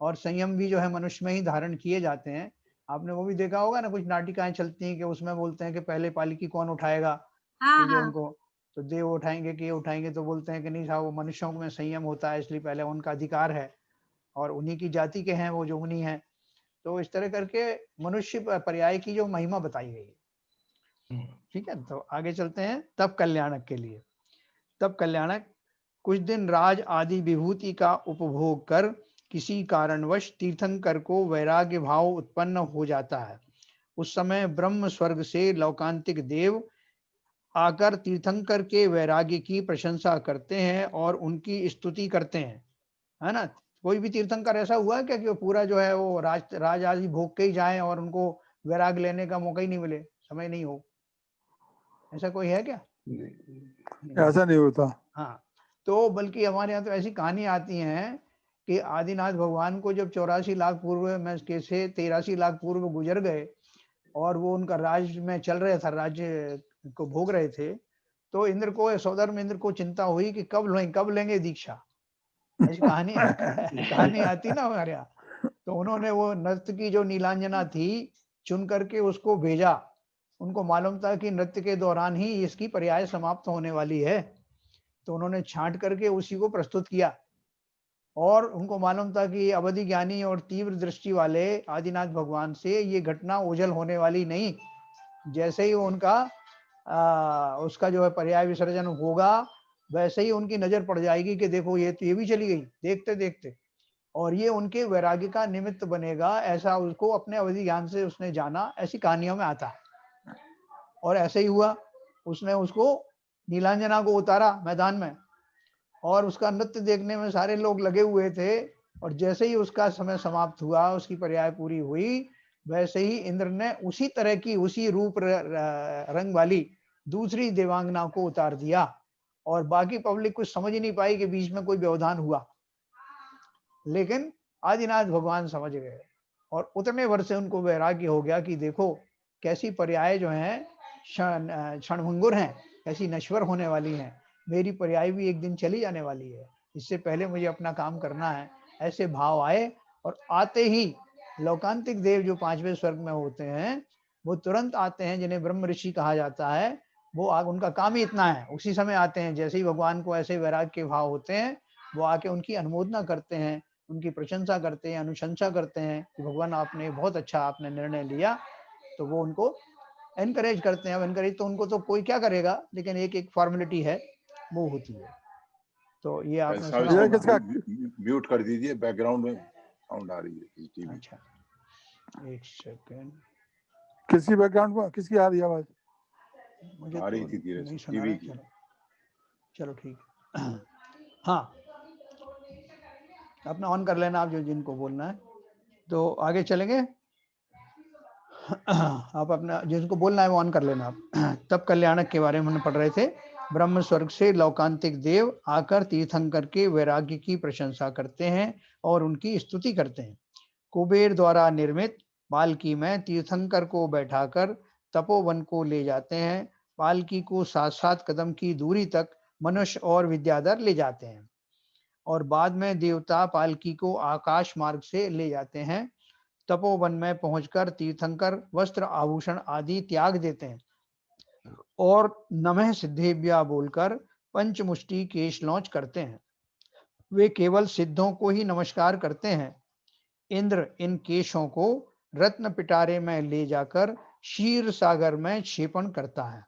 और संयम भी जो है मनुष्य में ही धारण किए जाते हैं। आपने वो भी देखा होगा ना, कुछ नाटिकाएं चलती हैं कि उसमें बोलते हैं कि पहले पालकी कौन उठाएगा, जो उनको तो देव उठाएंगे कि ये उठाएंगे, तो बोलते हैं कि नहीं साहब, वो मनुष्यों में संयम होता है, इसलिए पहले उनका अधिकार है, और उन्हीं की जाति के हैं वो जो मुनि हैं। तो इस तरह करके मनुष्य पर्याय की जो महिमा बताई गई है। ठीक है, तो आगे चलते हैं। तब कल्याणक के लिए। तब कल्याणक कुछ दिन राज आदि विभूति का उपभोग कर किसी कारणवश तीर्थंकर को वैराग्य भाव उत्पन्न हो जाता है। उस समय ब्रह्म स्वर्ग से लौकांतिक देव आकर तीर्थंकर के वैराग्य की प्रशंसा करते हैं और उनकी स्तुति करते हैं, है ना। कोई भी तीर्थंकर ऐसा हुआ है क्या कि वो पूरा जो है वो राज आदि भोग के ही जाए और उनको वैराग लेने का मौका ही नहीं मिले, समय नहीं हो, ऐसा कोई है क्या? ऐसा नहीं होता। हाँ, तो बल्कि हमारे यहाँ तो ऐसी कहानी आती हैं कि आदिनाथ भगवान को जब 84 लाख पूर्व में कैसे 83 लाख पूर्व गुजर गए और वो उनका राज में चल रहे था, राज्य को भोग रहे थे, तो इंद्र को, सौधर्म इंद्र को चिंता हुई कि कब लेंगे दीक्षा। ऐसी कहानी आती ना हमारे यहाँ। तो उन्होंने वो नृत्य की जो नीलांजना थी चुन करके उसको भेजा। उनको मालूम था कि नृत्य के दौरान ही इसकी पर्याय समाप्त होने वाली है, तो उन्होंने छांट करके उसी को प्रस्तुत किया। और उनको मालूम था कि अवधि ज्ञानी और तीव्र दृष्टि वाले आदिनाथ भगवान से ये घटना ओझल होने वाली नहीं। जैसे ही उनका उसका जो है पर्याय विसर्जन होगा, वैसे ही उनकी नजर पड़ जाएगी कि देखो ये भी चली गई देखते देखते, और ये उनके वैराग्य का निमित्त बनेगा। ऐसा उसको अपने अवधि ज्ञान से उसने जाना, ऐसी कहानियों में आता है। और ऐसे ही हुआ, उसने उसको नीलांजना को उतारा मैदान में और उसका नृत्य देखने में सारे लोग लगे हुए थे। और जैसे ही उसका समय समाप्त हुआ, उसकी पर्याय पूरी हुई, वैसे ही इंद्र ने उसी तरह की, उसी रूप रंग वाली दूसरी देवांगना को उतार दिया। और बाकी पब्लिक कुछ समझ ही नहीं पाई कि बीच में कोई व्यवधान हुआ, लेकिन आदिनाथ भगवान समझ गए और उतने वर्ष से उनको वैराग्य हो गया कि देखो कैसी पर्याय जो हैं क्षणभंगुर हैं, कैसी नश्वर होने वाली हैं, मेरी पर्याय भी एक दिन चली जाने वाली है, इससे पहले मुझे अपना काम करना है। ऐसे भाव आए और आते ही लौकांतिक देव जो 5वें स्वर्ग में होते हैं वो तुरंत आते हैं, जिन्हें ब्रह्म ऋषि कहा जाता है। वो उनका काम ही इतना है, उसी समय आते हैं। जैसे ही भगवान को ऐसे वैराग्य के भाव होते हैं, वो आके उनकी अनुमोदना करते हैं, उनकी प्रशंसा करते हैं, अनुशंसा करते हैं कि भगवान आपने बहुत अच्छा आपने निर्णय लिया। तो वो उनको एनकरेज करते हैं। अब एनकरेज तो उनको तो कोई क्या करेगा, लेकिन एक फॉर्मेलिटी है वो होती है। तो ये आपने सुना। म्यूट कर दीजिए, बैकग्राउंड में साउंड आ रही है टीवी। अच्छा, एक सेकंड। किसकी बैकग्राउंड में किसकी आ रही है आवाज? मुझे आ रही थी नहीं सुना रहा। चलो ठीक है। हाँ, अपना ऑन कर लेना आप, जो जिनको बोलना है। तो आगे चलेंगे। आप अपना जिनको बोलना है वो ऑन कर लेना आप। तब कल्याणक के बारे में हम पढ़ रहे थे। ब्रह्म स्वर्ग से लौकांतिक देव आकर तीर्थंकर के वैराग्य की प्रशंसा करते हैं और उनकी स्तुति करते हैं। कुबेर द्वारा निर्मित पालकी में तीर्थंकर को बैठाकर तपोवन को ले जाते हैं। पालकी को 7-7 कदम की दूरी तक मनुष्य और विद्याधर ले जाते हैं और बाद में देवता पालकी को आकाश मार्ग से ले जाते हैं। तपोवन में पहुंचकर तीर्थंकर वस्त्र आभूषण आदि त्याग देते हैं और नमः सिद्धेभ्या बोलकर पंचमुष्टि केश लॉन्च करते हैं। वे केवल सिद्धों को ही नमस्कार करते हैं। इंद्र इन केशों को रत्न पिटारे में ले जाकर क्षीर सागर में क्षेपण करता है।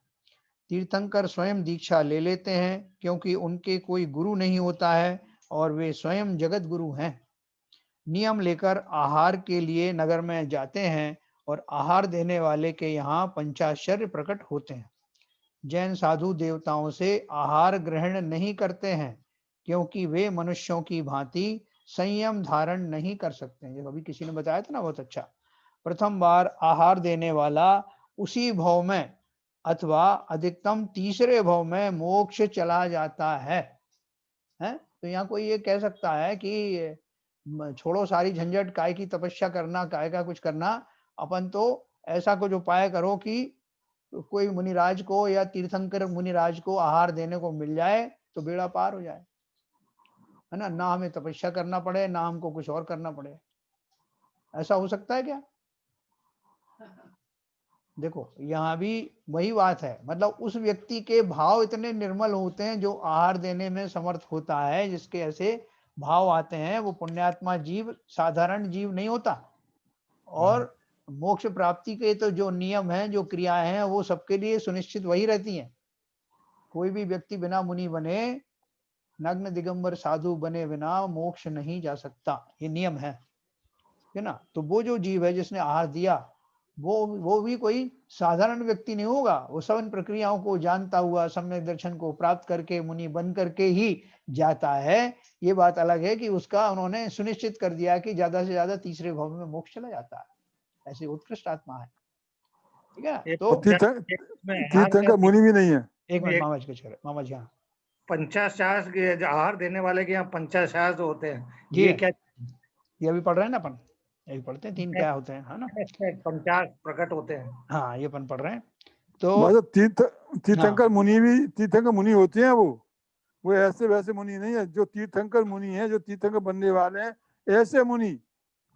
तीर्थंकर स्वयं दीक्षा ले लेते हैं क्योंकि उनके कोई गुरु नहीं होता है और वे स्वयं जगत गुरु हैं। नियम लेकर आहार के लिए नगर में जाते हैं और आहार देने वाले के यहाँ पंचाश्चर्य प्रकट होते हैं। जैन साधु देवताओं से आहार ग्रहण नहीं करते हैं क्योंकि वे मनुष्यों की भांति संयम धारण नहीं कर सकते हैं। जब अभी किसी ने बताया था ना, बहुत अच्छा। प्रथम बार आहार देने वाला उसी भव में अथवा अधिकतम तीसरे भव में मोक्ष चला जाता है। तो यहाँ कोई ये कह सकता है कि छोड़ो सारी झंझट, काय की तपस्या करना, काय का कुछ करना, अपन तो ऐसा कुछ उपाय करो कि कोई मुनिराज को या तीर्थंकर मुनिराज को आहार देने को मिल जाए तो बेड़ा पार हो जाए, है ना हमें तपस्या करना पड़े, ना हमको कुछ और करना पड़े। ऐसा हो सकता है क्या? देखो यहाँ भी वही बात है, मतलब उस व्यक्ति के भाव इतने निर्मल होते हैं जो आहार देने में समर्थ होता है, जिसके ऐसे भाव आते हैं, वो पुण्यात्मा जीव साधारण जीव नहीं होता। और मोक्ष प्राप्ति के तो जो नियम हैं, जो क्रियाएं हैं, वो सबके लिए सुनिश्चित वही रहती हैं। कोई भी व्यक्ति बिना मुनि बने, नग्न दिगंबर साधु बने बिना मोक्ष नहीं जा सकता, ये नियम है ना। तो वो जो जीव है जिसने आहार दिया, वो भी कोई साधारण व्यक्ति नहीं होगा, वो सब इन प्रक्रियाओं को जानता हुआ सम्यक दर्शन को प्राप्त करके मुनि बन करके ही जाता है। ये बात अलग है कि उसका उन्होंने सुनिश्चित कर दिया कि ज्यादा से ज्यादा तीसरे भाव में मोक्ष चला जाता है, ऐसी उत्कृष्ट आत्मा है। ठीक है, तो तीर्थंकर मुनि भी नहीं है। एक मिनट मामा जी मामा जी, हाँ 50 शास के आहार देने वाले के यहाँ 50 शास होते हैं, ये क्या, ये अभी पढ़ रहे हैं ना अपन, एक पढ़ते हैं 3 क्या होते हैं, है ना, 50 प्रकट होते हैं। हाँ ये अपन पढ़ रहे हैं। तो तीर्थंकर मुनि भी तीर्थंकर मुनि होते हैं, वो ऐसे वैसे मुनि नहीं है। जो तीर्थंकर मुनि है, जो तीर्थंकर बनने वाले हैं, ऐसे मुनि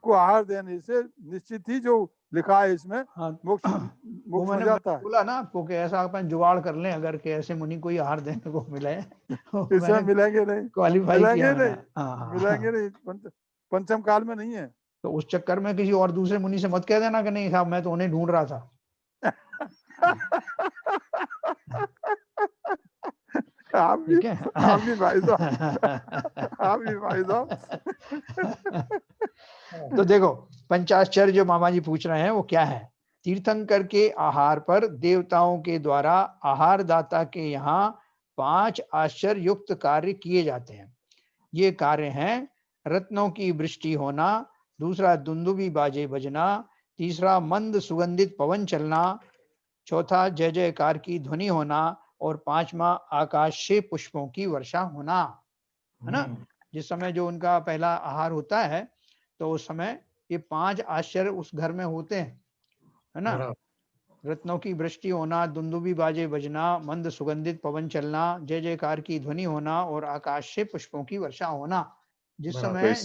को आहार देने से निश्चित ही जो लिखा है इसमें मोक्ष मिल जाता है। बोला ना आपको कि ऐसा अपन जुगाड़ कर लें अगर के ऐसे मुनि कोई आहार देने को मिले इसमें मिलेंगे नहीं, मिलेंगे नहीं, पंचम काल में नहीं है। तो उस चक्कर में किसी और दूसरे मुनि से मत कह देना कि नहीं साहब मैं तो उन्हें ढूंढ रहा था। आप भी भाई साहब तो देखो 50 आश्चर्य जो मामा जी पूछ रहे हैं वो क्या है। तीर्थंकर के आहार पर देवताओं के द्वारा आहार दाता के यहाँ 5 आश्चर्य युक्त कार्य किए जाते हैं। ये कार्य हैं रत्नों की वृष्टि होना, दूसरा दुंदुभी बाजे बजना, तीसरा मंद सुगंधित पवन चलना, चौथा जय जयकार की ध्वनि होना और 5वां आकाश से पुष्पों की वर्षा होना, है ना। जिस समय जो उनका पहला आहार होता है तो उस समय ये 5 आश्चर्य उस घर में होते हैं, है ना। रत्नों की वृष्टि होना, दुंदुभी बाजे बजना, मंद सुगंधित पवन चलना, जय जयकार की ध्वनि होना और आकाश से पुष्पों की वर्षा होना। जिस समय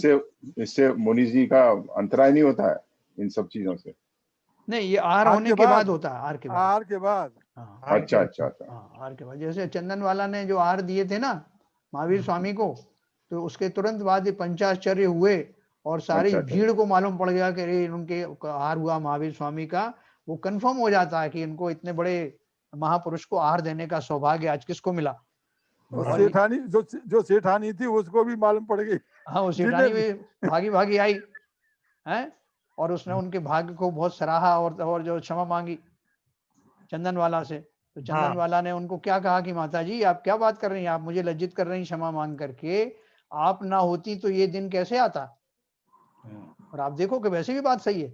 इससे मुनि जी का अंतराय नहीं होता है इन सब चीजों से? नहीं, ये आहार होने के बाद होता है, आहार के बाद। अच्छा अच्छा अच्छा, आहार के बाद। जैसे चंदन वाला ने जो आहार दिए थे ना महावीर स्वामी को, तो उसके तुरंत बाद ये 5 आश्चर्य हुए और सारी भीड़ को मालूम पड़ गया कि उनके आहार हुआ महावीर स्वामी का। वो कंफर्म हो जाता है कि इनको इतने बड़े महापुरुष को आहार देने का सौभाग्य आज किसको मिला। और सेठानी जो सेठानी थी उसको भी मालूम पड़ गई। हाँ, वो सेठानी भी भागी आई है और उसने उनके भाग्य को बहुत सराहा और जो क्षमा मांगी चंदन वाला से। तो चंदन वाला ने उनको क्या कहा कि माता जी आप क्या बात कर रही हैं, आप मुझे लज्जित कर रही हैं क्षमा मांग करके, आप ना होती तो ये दिन कैसे आता। और आप देखो कि वैसे भी बात सही है,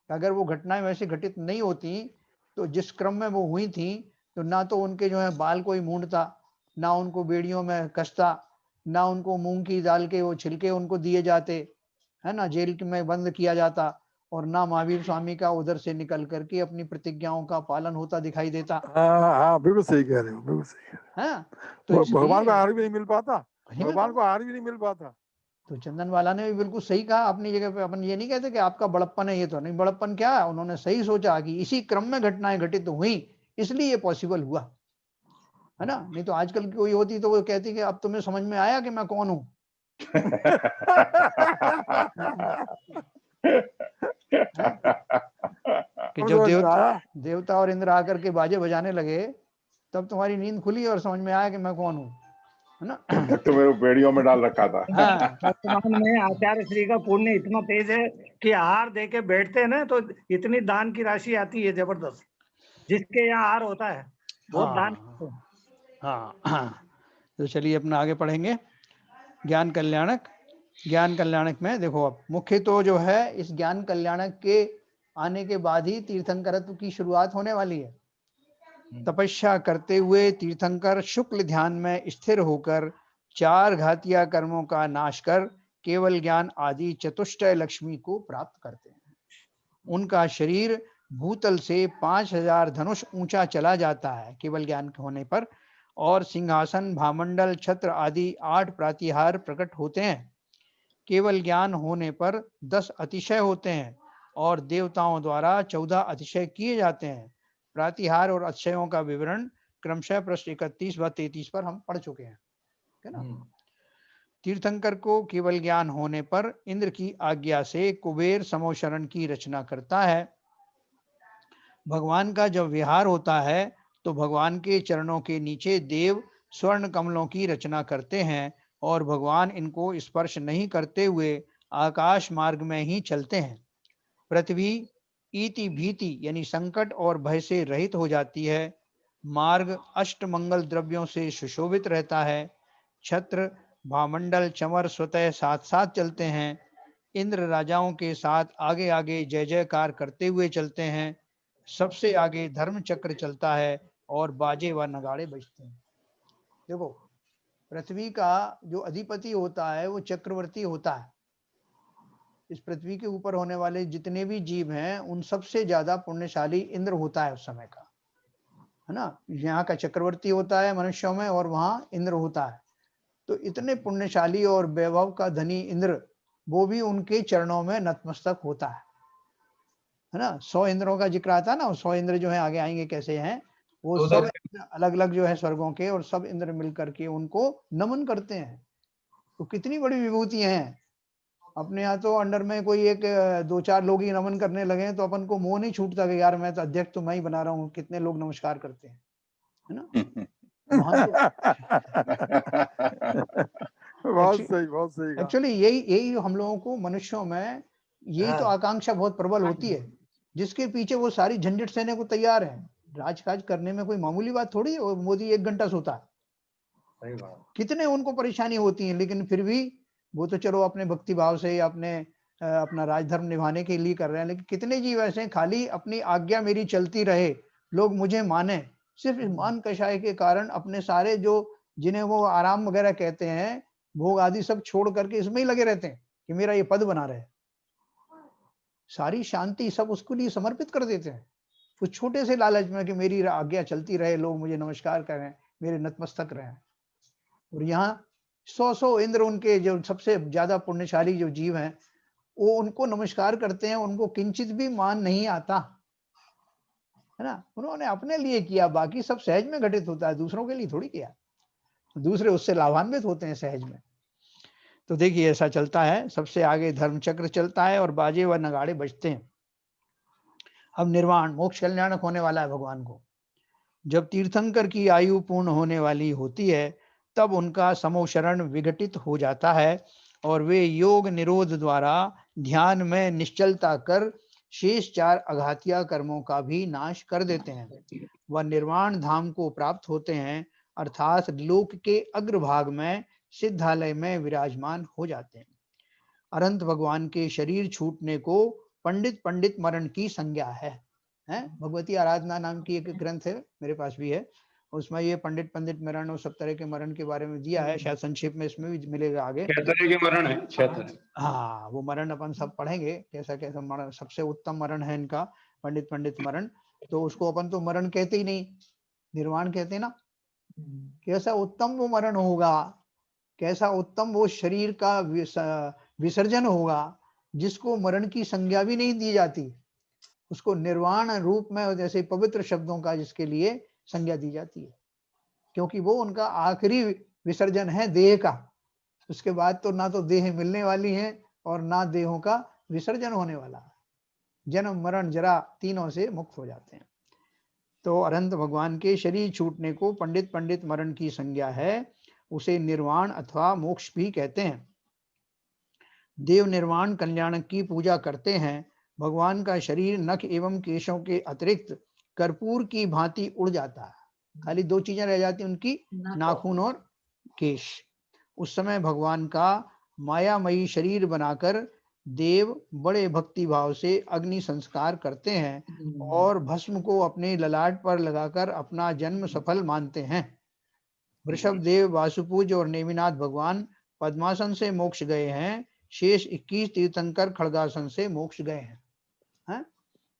अगर वो घटनाएं वैसे घटित नहीं होती तो जिस क्रम में वो हुई थी तो ना तो उनके जो है बाल कोई मूंढता, ना उनको बेड़ियों में कसता, ना उनको मूंग की दाल के वो छिलके उनको दिए जाते, है ना, जेल में बंद किया जाता, और ना महावीर स्वामी का उधर से निकल करके अपनी प्रतिज्ञाओं का पालन होता दिखाई देता। हाँ बिल्कुल सही कह रहे हो, बिल्कुल सही कह रहे हो। तो भगवान को आहार भी नहीं मिल पाता, भगवान को आहार भी नहीं मिल पाता। तो चंदन वाला ने भी बिल्कुल सही कहा अपनी जगह पे। अपन ये नहीं कहते कि आपका बड़प्पन है, ये तो नहीं बड़प्पन, क्या है उन्होंने सही सोचा कि इसी क्रम में घटनाएं घटित हुई इसलिए ये पॉसिबल हुआ, है ना। नहीं तो आजकल की कोई होती तो वो कहती कि अब तुम्हें समझ में आया कि मैं कौन हूँ। कि जब देवता और इंद्र आकर के बाजे बजाने लगे तब तुम्हारी नींद खुली और समझ में आया कि मैं कौन हूँ, है ना। तुम्हें बेड़ियों में डाल रखा था। वर्तमान में आचार्य श्री का पुण्य इतना तेज है कि आहार दे के बैठते हैं ना तो इतनी दान की राशि आती है जबरदस्त, जिसके यहाँ आहार होता है बहुत दान। हाँ, तो चलिए अपना आगे पढ़ेंगे। ज्ञान कल्याणक। ज्ञान कल्याणक में देखो अब मुख्य तो जो है इस ज्ञान कल्याणक के आने के बाद ही तीर्थंकरत्व की शुरुआत होने वाली है। तपस्या करते हुए तीर्थंकर शुक्ल ध्यान में स्थिर होकर 4 घातिया कर्मों का नाश कर केवल ज्ञान आदि चतुष्टय लक्ष्मी को प्राप्त करते हैं। उनका शरीर भूतल से 5000 धनुष ऊंचा चला जाता है केवल ज्ञान होने पर, और सिंहासन, भामंडल, छत्र आदि 8 प्रातिहार प्रकट होते हैं। केवल ज्ञान होने पर 10 अतिशय होते हैं और देवताओं द्वारा 14 अतिशय किए जाते हैं। प्रातिहार और अतिशयों का विवरण क्रमशः पृष्ठ 31 व 33 पर हम पढ़ चुके हैं, है ना। तीर्थंकर को केवल ज्ञान होने पर इंद्र की आज्ञा से कुबेर समोशरण की रचना करता है। भगवान का जब विहार होता है तो भगवान के चरणों के नीचे देव स्वर्ण कमलों की रचना करते हैं और भगवान इनको स्पर्श नहीं करते हुए आकाश मार्ग में ही चलते हैं। पृथ्वी इति भीति यानी संकट और भय से रहित हो जाती है। मार्ग अष्टमंगल द्रव्यों से सुशोभित रहता है। छत्र भामंडल चमर स्वतः साथ साथ चलते हैं। इंद्र राजाओं के साथ आगे आगे जय जयकार करते हुए चलते हैं। सबसे आगे धर्म चक्र चलता है और बाजे व नगाड़े बजते हैं। देखो, पृथ्वी का जो अधिपति होता है वो चक्रवर्ती होता है। इस पृथ्वी के ऊपर होने वाले जितने भी जीव हैं उन सबसे ज्यादा पुण्यशाली इंद्र होता है उस समय का, है ना। यहाँ का चक्रवर्ती होता है मनुष्यों में और वहां इंद्र होता है। तो इतने पुण्यशाली और वैभव का धनी इंद्र, वो भी उनके चरणों में नतमस्तक होता है ना। 100 इंद्रों का जिक्र आता है ना, 100 इंद्र जो है आगे आएंगे कैसे हैं, वो सब अलग अलग जो है स्वर्गों के, और सब इंद्र मिलकर के उनको नमन करते हैं। तो कितनी बड़ी विभूति हैं। अपने यहाँ तो अंडर में कोई एक 2-4 लोग ही नमन करने लगे तो अपन को मोह नहीं छूटता कि यार मैं तो अध्यक्ष तो मैं ही बना रहा हूँ, कितने लोग नमस्कार करते हैं, है ना। बहुत सही। एक्चुअली यही हम लोगों को मनुष्यों में यही तो आकांक्षा बहुत प्रबल होती है, जिसके पीछे वो सारी झंझट सहने को तैयार है। राजकाज करने में कोई मामूली बात थोड़ी है। मोदी 1 घंटा सोता है, कितने उनको परेशानी होती है, लेकिन फिर भी वो तो चलो अपने भक्ति भाव से अपने अपना राजधर्म निभाने के लिए कर रहे हैं। लेकिन कितने जीव ऐसे हैं, खाली अपनी आज्ञा मेरी चलती रहे, लोग मुझे माने, सिर्फ इस मान कषाय के कारण अपने सारे जो जिन्हें वो आराम वगैरह कहते हैं, भोग आदि सब छोड़ करके इसमें ही लगे रहते हैं कि मेरा ये पद बना रहे। सारी शांति सब उसके लिए समर्पित कर देते हैं उस छोटे से लालच में कि मेरी आज्ञा चलती रहे, लोग मुझे नमस्कार करें, मेरे नतमस्तक रहें। और यहाँ 100 इंद्र उनके जो सबसे ज्यादा पुण्यशाली जो जीव हैं वो उनको नमस्कार करते हैं, उनको किंचित भी मान नहीं आता, है ना। उन्होंने अपने लिए किया, बाकी सब सहज में घटित होता है, दूसरों के लिए थोड़ी किया। दूसरे उससे लाभान्वित होते हैं सहज में। तो देखिए ऐसा चलता है। सबसे आगे धर्म चक्र चलता है और बाजे व नगाड़े बजते हैं। अब निर्वाण मोक्ष कल्याणक होने वाला है भगवान को। जब तीर्थंकर की आयु पूर्ण होने वाली होती है तब उनका समोशरण विघटित हो जाता है और वे योग निरोध द्वारा ध्यान में निश्चलता कर शेष 4 अघातिया कर्मों का भी नाश कर देते हैं। वह निर्वाण धाम को प्राप्त होते हैं, अर्थात लोक के अग्रभाग में सिद्धालय में विराजमान हो जाते हैं। अनंत भगवान के शरीर छूटने को पंडित मरण की संज्ञा है। भगवती आराधना नाम की एक ग्रंथ है, मेरे पास भी है, उसमें ये पंडित मरण और सब तरह के मरण के बारे में दिया है। शायद संक्षेप में इसमें भी मिलेगा आगे। 6 तरह के मरण है, 6 तरह। हाँ, वो मरण अपन सब पढ़ेंगे, कैसा कैसा मरण। सबसे उत्तम मरण है इनका पंडित मरण। तो उसको अपन तो मरण कहते ही नहीं, निर्वाण कहते ना। कैसा उत्तम वो मरण होगा, कैसा उत्तम वो शरीर का विसर्जन होगा जिसको मरण की संज्ञा भी नहीं दी जाती, उसको निर्वाण रूप में जैसे पवित्र शब्दों का जिसके लिए संज्ञा दी जाती है, क्योंकि वो उनका आखिरी विसर्जन है देह का। उसके बाद तो ना तो देह मिलने वाली है और ना देहों का विसर्जन होने वाला है। जन्म मरण जरा तीनों से मुक्त हो जाते हैं। तो अनंत भगवान के शरीर छूटने को पंडित मरण की संज्ञा है, उसे निर्वाण अथवा मोक्ष भी कहते हैं। देव निर्वाण कल्याण की पूजा करते हैं। भगवान का शरीर नख एवं केशों के अतिरिक्त कर्पूर की भांति उड़ जाता है। खाली 2 चीजें रह जाती उनकी, नाखून और केश। उस समय भगवान का मायामयी शरीर बनाकर देव बड़े भक्ति भाव से अग्नि संस्कार करते हैं और भस्म को अपने ललाट पर लगाकर अपना जन्म सफल मानते हैं। वृषभ देव, वासुपूज और नेमिनाथ भगवान पद्मासन से मोक्ष गए हैं। शेष 21 तीर्थंकर खड़गासन से मोक्ष गए हैं।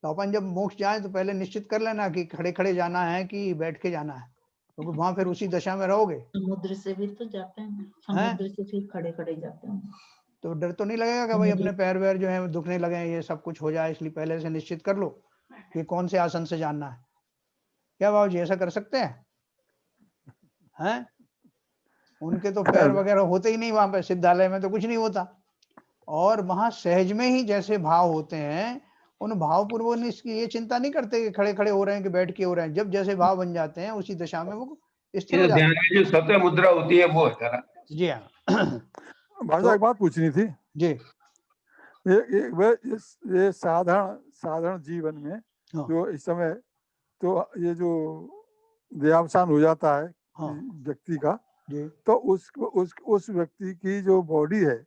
तो अपन जब मोक्ष जाए तो पहले निश्चित कर लेना कि खड़े खड़े जाना है कि बैठ के जाना है, क्योंकि वहां फिर उसी दशा में रहोगे। समुद्र से भी तो जाते हैं, समुद्र से फिर खड़े खड़े जाते हैं। तो डर तो नहीं लगेगा कि भाई अपने पैर वैर जो है दुखने लगे, ये सब कुछ हो जाए, इसलिए पहले से निश्चित कर लो कि कौन से आसन से जाना है। क्या बाबू जी ऐसा कर सकते हैं? उनके तो पैर वगैरह होते ही नहीं वहां पे, सिद्धालय में तो कुछ नहीं होता। और वहां सहज में ही जैसे भाव होते हैं, उन भाव पूर्वक इसकी ये चिंता नहीं करते कि खड़े खड़े हो रहे हैं कि बैठ के हो रहे हैं। जब जैसे भाव बन जाते हैं उसी दशा में वो स्थिर हो जाते हैं। जो सत्य मुद्रा होती है वो है। जी हाँ। भाई साहब एक बात पूछनी थी जी। ये साधारण जीवन में जो इस समय तो ये जो देहावसान हो जाता है व्यक्ति का, तो उस व्यक्ति की जो बॉडी है,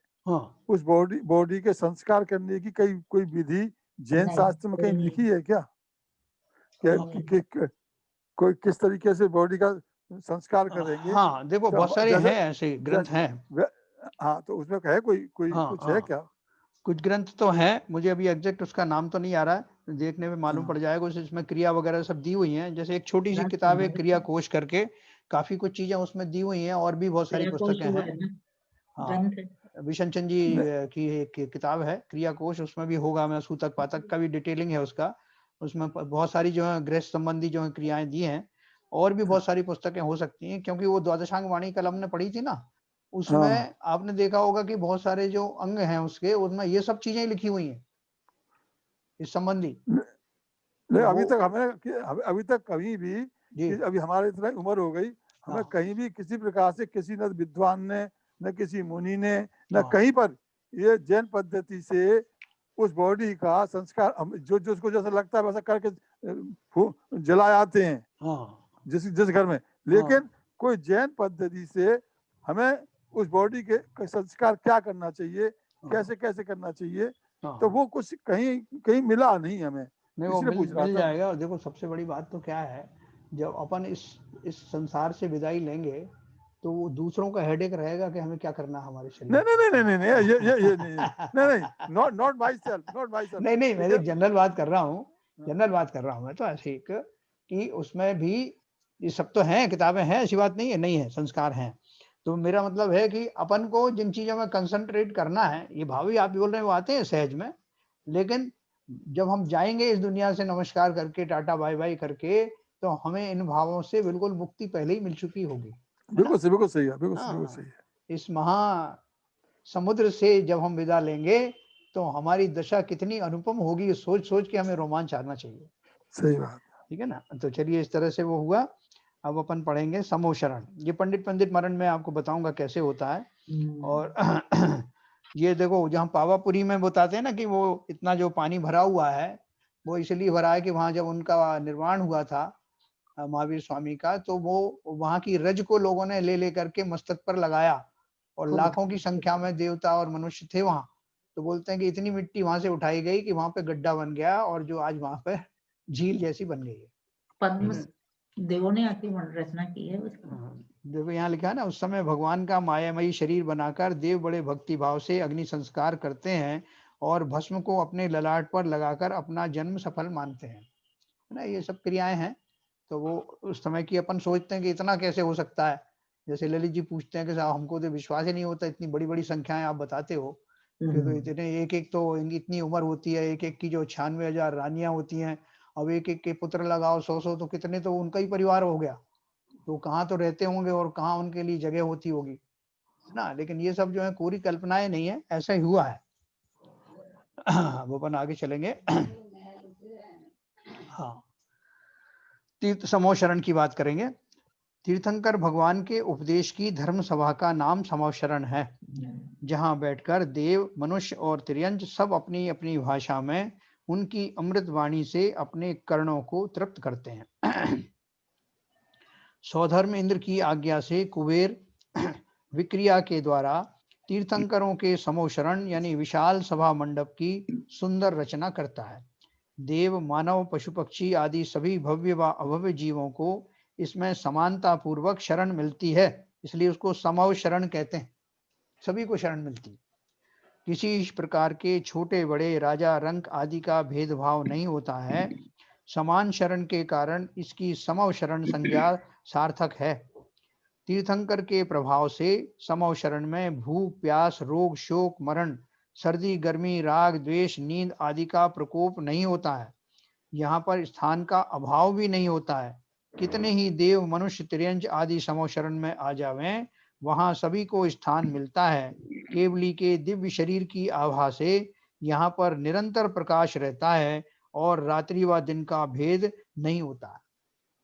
उस बॉडी के संस्कार करने की कोई विधि जैन शास्त्र में कहीं लिखी है क्या? कोई किस तरीके से बॉडी का संस्कार करेंगे? हाँ, देखो बहुत सारे हैं ऐसे ग्रंथ हैं। हाँ, तो उसमें है कोई कुछ है क्या? कुछ ग्रंथ तो हैं, मुझे अभी एग्जैक्ट उसका नाम तो नहीं आ रहा है, देखने में मालूम पड़ जाएगा। उसमें क्रिया वगैरह सब दी हुई हैं। जैसे एक छोटी सी किताब है क्रिया कोश करके, काफी कुछ चीजें उसमें दी हुई हैं, और भी बहुत सारी पुस्तकें हैं। हाँ, विशन चंद जी की एक किताब है क्रिया कोश, उसमें भी होगा, मैं सूतक पातक का भी डिटेलिंग है उसका। उसमें बहुत सारी जो है गृह संबंधी जो है क्रियाएं दी हैं, और भी बहुत सारी पुस्तकें हो सकती हैं, क्योंकि वो द्वादशांग वाणी कल हमने पढ़ी थी ना, उसमें आपने देखा होगा कि बहुत सारे जो अंग हैं उसके, उसमें ये सब चीजें लिखी हुई हैं इस संबंधी। नहीं, अभी तक कहीं भी, अभी हमारे इतना उम्र हो गई, हमें कहीं भी किसी प्रकार से किसी न विद्वान ने, न किसी मुनि ने, न कहीं पर ये जैन पद्धति से उस बॉडी का संस्कार जो उसको जैसा लगता है वैसा करके जलाए आते हैं जिस घर में, लेकिन कोई जैन पद्धति से हमें उस बॉडी के संस्कार क्या करना चाहिए, कैसे कैसे करना चाहिए, तो वो कुछ कहीं मिला नहीं हमें। नहीं, वो मिल जाएगा। देखो सबसे बड़ी बात तो क्या है, जब अपन इस संसार से विदाई लेंगे तो वो दूसरों का हेडेक रहेगा कि हमें क्या करना हमारे शरीर। नहीं, नॉट माय सेल्फ। नहीं, मैं एक जनरल बात कर रहा हूँ, मैं तो ऐसे एक कि उसमें भी ये सब तो हैं, किताबें हैं, ऐसी बात नहीं है, नहीं है, संस्कार हैं। तो मेरा मतलब है कि अपन को जिन चीजों में कंसंट्रेट करना है, ये भाव भी आप बोल रहे हैं वो आते हैं सहज में, लेकिन जब हम जाएंगे इस दुनिया से नमस्कार करके, टाटा बाय बाय करके, तो हमें इन भावों से बिल्कुल मुक्ति पहले ही मिल चुकी होगी। बिल्कुल सही है। इस महा समुद्र से जब हम विदा लेंगे तो हमारी दशा कितनी अनुपम होगी, सोच के हमें रोमांच आना चाहिए। सही बात, ठीक है ना। तो चलिए इस तरह से वो हुआ। अब अपन पढ़ेंगे समोशरण। ये पंडित मरण में आपको बताऊंगा कैसे होता है। और ये देखो जहाँ पावापुरी में बताते हैं ना कि वो इतना जो पानी भरा हुआ है वो इसलिए भरा है कि वहां जब उनका निर्वाण हुआ था महावीर स्वामी का, तो वो वहां की रज को लोगों ने ले करके मस्तक पर लगाया, और लाखों की संख्या में देवता और मनुष्य थे वहां। तो बोलते हैं कि इतनी मिट्टी वहां से उठाई गई कि वहां पे गड्ढा बन गया, और जो आज वहां पे झील जैसी बन गई है। देवों ने आके रचना की है। देखो यहाँ लिखा है ना, उस समय भगवान का मायामयी शरीर बनाकर देव बड़े भक्ति भाव से अग्नि संस्कार करते हैं, और भस्म को अपने ललाट पर लगाकर अपना जन्म सफल मानते हैं, है ना। ये सब क्रियाएं हैं। तो वो उस समय की अपन सोचते हैं कि इतना कैसे हो सकता है। जैसे ललित जी पूछते हैं कि साहब हमको तो विश्वास ही नहीं होता, इतनी बड़ी बड़ी संख्याएं आप बताते हो कि तो इतने एक तो इतनी उम्र होती है, एक की जो 96,000 रानियां होती हैं, अब एक के पुत्र लगाओ 100 तो कितने, तो उनका ही परिवार हो गया। तो कहाँ तो रहते होंगे और कहाँ उनके लिए जगह होती होगी, है ना। लेकिन ये सब जो है कोरी कल्पनाएं नहीं है, ऐसा ही हुआ है। वो अपन आगे चलेंगे। हाँ, तीर्थ समोशरण की बात करेंगे। तीर्थंकर भगवान के उपदेश की धर्म सभा का नाम समोशरण है, जहां बैठकर देव, मनुष्य और तिर्यंज सब अपनी अपनी भाषा में उनकी अमृत वाणी से अपने कर्णों को तृप्त करते हैं। सौधर्म इंद्र की आज्ञा से कुबेर विक्रिया के द्वारा तीर्थंकरों के समोशरण यानी विशाल सभा मंडप की सुंदर रचना करता है। देव, मानव, पशु पक्षी आदि सभी भव्य व अभव्य जीवों को इसमें समानता पूर्वक शरण मिलती है, इसलिए उसको समव शरण कहते हैं। सभी को शरण मिलती है। किसी प्रकार के छोटे बड़े, राजा रंक आदि का भेदभाव नहीं होता है। समान शरण के कारण इसकी समव शरण संज्ञा सार्थक है। तीर्थंकर के प्रभाव से समव शरण में भूख, प्यास, रोग, शोक, मरण, सर्दी, गर्मी, राग, द्वेष, नींद आदि का प्रकोप नहीं होता है। यहाँ पर स्थान का अभाव भी नहीं होता है। कितने ही देव, मनुष्य, तिर्यंज आदि समव शरण में आ जावें, वहां सभी को स्थान मिलता है। केवली के दिव्य शरीर की आभा से यहाँ पर निरंतर प्रकाश रहता है और रात्रि व दिन का भेद नहीं होता है।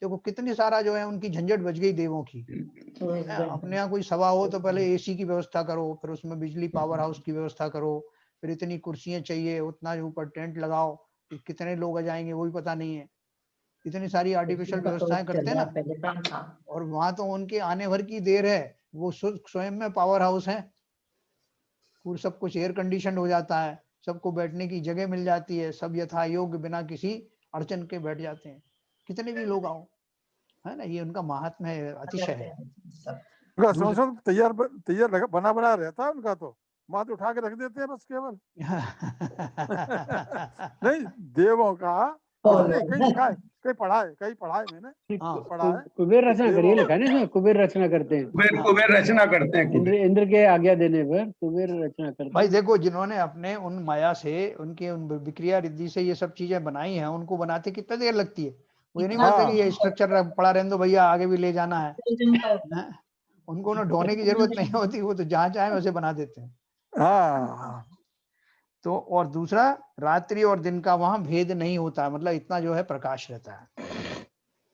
देखो कितनी सारा जो है उनकी झंझट बच गई देवों की। अपने यहाँ कोई सभा हो तो पहले एसी की व्यवस्था करो, फिर उसमें बिजली पावर हाउस की व्यवस्था करो, फिर इतनी कुर्सियां चाहिए, उतना ऊपर टेंट लगाओ, कितने लोग आ जाएंगे वो भी पता नहीं है, इतनी सारी आर्टिफिशियल व्यवस्थाएं करते हैं ना। और वहां तो उनके आने भर की देर है, वो स्वयं में पावर हाउस है, पूरा सब कुछ एयर कंडीशन हो जाता है, सबको बैठने की जगह मिल जाती है, सब यथा योग्य बिना किसी अड़चन के बैठ जाते हैं, कितने भी लोग आओ, है ना। ये उनका महात्म्य है, अतिशय है। तैयार बना रहता है उनका, तो माथे उठा के रख देते हैं बस केवल। नहीं, देवों का कहीं पढ़ा है मैंने, पढ़ा है। कुबेर रचना करिए, लिखा है इसमें, कुबेर रचना करते हैं, कुबेर रचना करते हैं, इंद्र के आज्ञा देने पर कुबेर रचना करते हैं। भाई देखो, जिन्होंने अपने उन माया से, उनके उन विक्रिया रिद्धि से ये सब चीजें बनाई हैं, उनको बनाते कितना देर लगती है। वो ये नहीं बोलते कि ये स्ट्रक्चर पड़ा रहने दो भैया, आगे भी ले जाना है। उनको ना ढोने की जरूरत नहीं होती, वो तो जहां चाहे वैसे बना देते हैं। तो और दूसरा, रात्रि और दिन का वहां भेद नहीं होता, मतलब इतना जो है प्रकाश रहता है।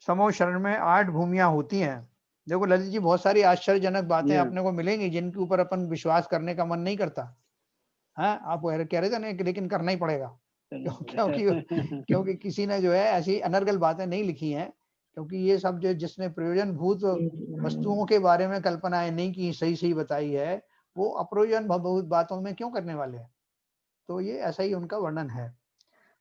समो शरण में 8 भूमियां होती हैं। देखो ललित जी, बहुत सारी आश्चर्यजनक बातें अपने को मिलेंगी जिनके ऊपर अपन विश्वास करने का मन नहीं करता है। आप कह रहे थे ना, लेकिन करना ही पड़ेगा, क्योंकि किसी ने जो है ऐसी अनर्गल बातें नहीं लिखी हैं, क्योंकि ये सब जो जिसने प्रयोजन भूत वस्तुओं के बारे में कल्पनाएं नहीं की, सही बताई है, वो अप्रयोजन बहुत बातों में क्यों करने वाले हैं। तो ये ऐसा ही उनका वर्णन है।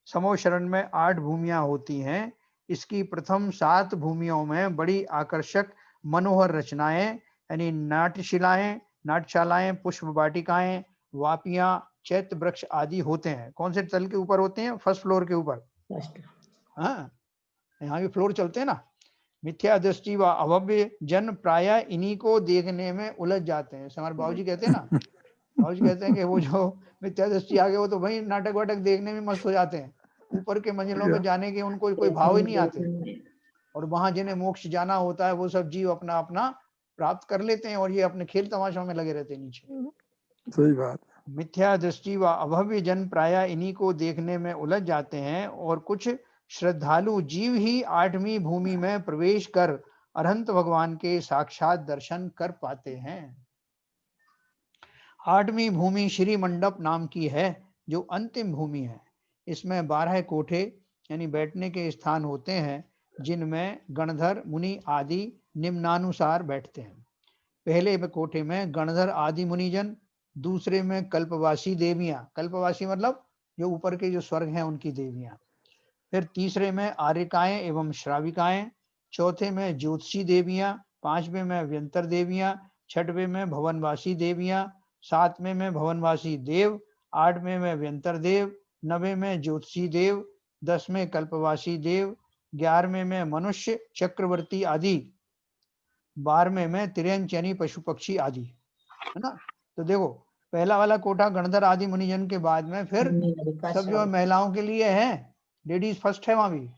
समो शरण में 8 भूमियां होती हैं। इसकी प्रथम 7 भूमियों में बड़ी आकर्षक मनोहर रचनाएं, यानी नाट्यशालाएं, पुष्प वाटिकाएं, वापियां, चैत्य वृक्ष आदि होते हैं। कौन से तल के ऊपर होते हैं? फर्स्ट फ्लोर के ऊपर। हाँ, यहाँ भी फ्लोर चलते हैं ना। मिथ्या दृष्टि व अभव्य जन प्राय इन्हीं को देखने में उलझ जाते हैं। हमारे बाबूजी कहते हैं ना, बाबूजी कहते हैं कि वो जो मिथ्या दृष्टि आ गए, वो तो भाई नाटक वाटक देखने में मस्त हो जाते हैं, ऊपर के मंजिलों में जाने के उनको कोई भाव ही नहीं आते। और वहां जिन्हें मोक्ष जाना होता है, वो सब जीव अपना अपना प्राप्त कर लेते हैं, और ये अपने खेल तमाशों में लगे रहते हैं नीचे। सही बात। मिथ्या दृष्टि व अभव्य जन प्राय इन्हीं को देखने में उलझ जाते हैं, और कुछ श्रद्धालु जीव ही 8वीं भूमि में प्रवेश कर अरहंत भगवान के साक्षात दर्शन कर पाते हैं। 8वीं भूमि श्री मंडप नाम की है, जो अंतिम भूमि है। इसमें 12 कोठे यानी बैठने के स्थान होते हैं, जिनमें गणधर मुनि आदि निम्नानुसार बैठते हैं। पहले कोठे में गणधर आदि मुनिजन, दूसरे में कल्पवासी देवियां, कल्पवासी मतलब जो ऊपर के जो स्वर्ग हैं उनकी देवियां, फिर तीसरे में आर्यकाएं एवं श्राविकाएं, चौथे में ज्योतिषी देवियां, 5वें में व्यंतर देवियां, 6वें में भवनवासी देवियां, 7वें में भवनवासी देव, 8वें में व्यंतर देव, 9वें में ज्योतिषी देव, 10वें कल्पवासी देव, 11वें में मनुष्य चक्रवर्ती आदि, 12वें में तिर्यंच यानी पशु पक्षी आदि, है ना। तो देखो, पहला वाला कोठा गणधर आदि मुनिजन के बाद में फिर सब जो महिलाओं के लिए है, लेडीज फर्स्ट है वहां भी।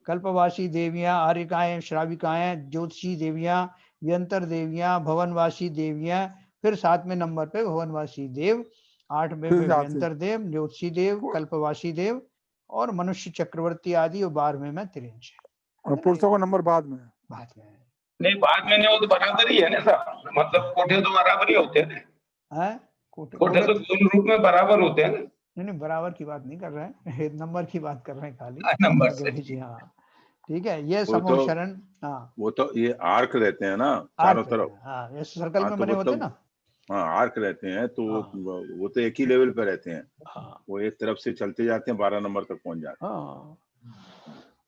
कल्पवासी देवियां, आर्यकाएं, श्राविकाएं, ज्योतिषी देवियां, व्यंतर देवियां, भवनवासी देवियां, फिर 7वें नंबर पे भवनवासी देव, 8वें पे व्यंतर देव, ज्योतिषी देव, कल्पवासी देव और मनुष्य चक्रवर्ती आदि, और 12वें में तिर्यंच। पुरुषों का नंबर बाद में नहीं, बाद में नहीं, वो तो बराबर ही है ना साहब, मतलब कोठे तो बराबर ही होते हैं ना, कोठे तो दोनों रूप में बराबर होते हैं ना। नहीं, बराबर की बात नहीं कर रहे हैं, नंबर की बात कर रहे हैं खाली, नंबर से। हाँ ठीक है। ये समूह शरण, हाँ वो तो ये आर्क रहते हैं ना चारों तरफ, हाँ ये सर्कल में बने होते हैं ना, हाँ आर्क रहते हैं, तो वो तो एक ही लेवल पे रहते हैं, वो एक तरफ से चलते जाते हैं, 12 नंबर तक पहुंच जाते हैं।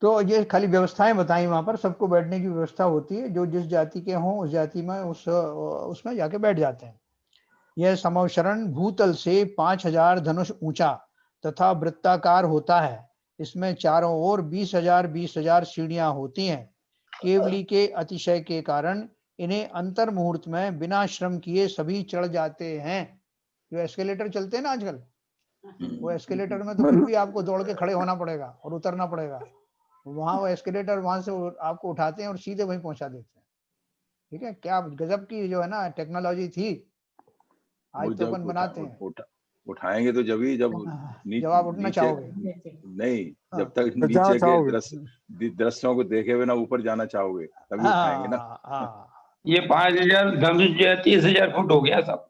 तो ये खाली व्यवस्थाएं बताई, वहां पर सबको बैठने की व्यवस्था होती है, जो जिस जाति के हों उस जाति में उसमें जाके बैठ जाते हैं। यह समूह शरण भूतल से 5000 धनुष ऊंचा तथा वृत्ताकार होता है। इसमें चारों ओर 20,000 सीढ़ियां होती हैं। केवली के अतिशय के कारण इन्हें अंतर मुहूर्त में बिना श्रम किए सभी चढ़ जाते हैं। जो एस्केलेटर चलते हैं ना आजकल, वो एस्केलेटर में तो फिर भी आपको दौड़ के खड़े होना पड़ेगा और उतरना पड़ेगा। वहां वो एस्केलेटर वहां से आपको उठाते हैं और सीधे वहीं पहुंचा देते हैं। ठीक है, क्या गजब की जो है ना टेक्नोलॉजी थी, आज तो अपन बनाते हैं। उठाएंगे तो जब जब आप उठना चाहोगे, नहीं जब तक नीचे के दृश्यों को देखे हुए ना ऊपर जाना चाहोगे तभी उठाएंगे ना। ये 5000 धनुष जो है 30,000 फुट हो गया सब।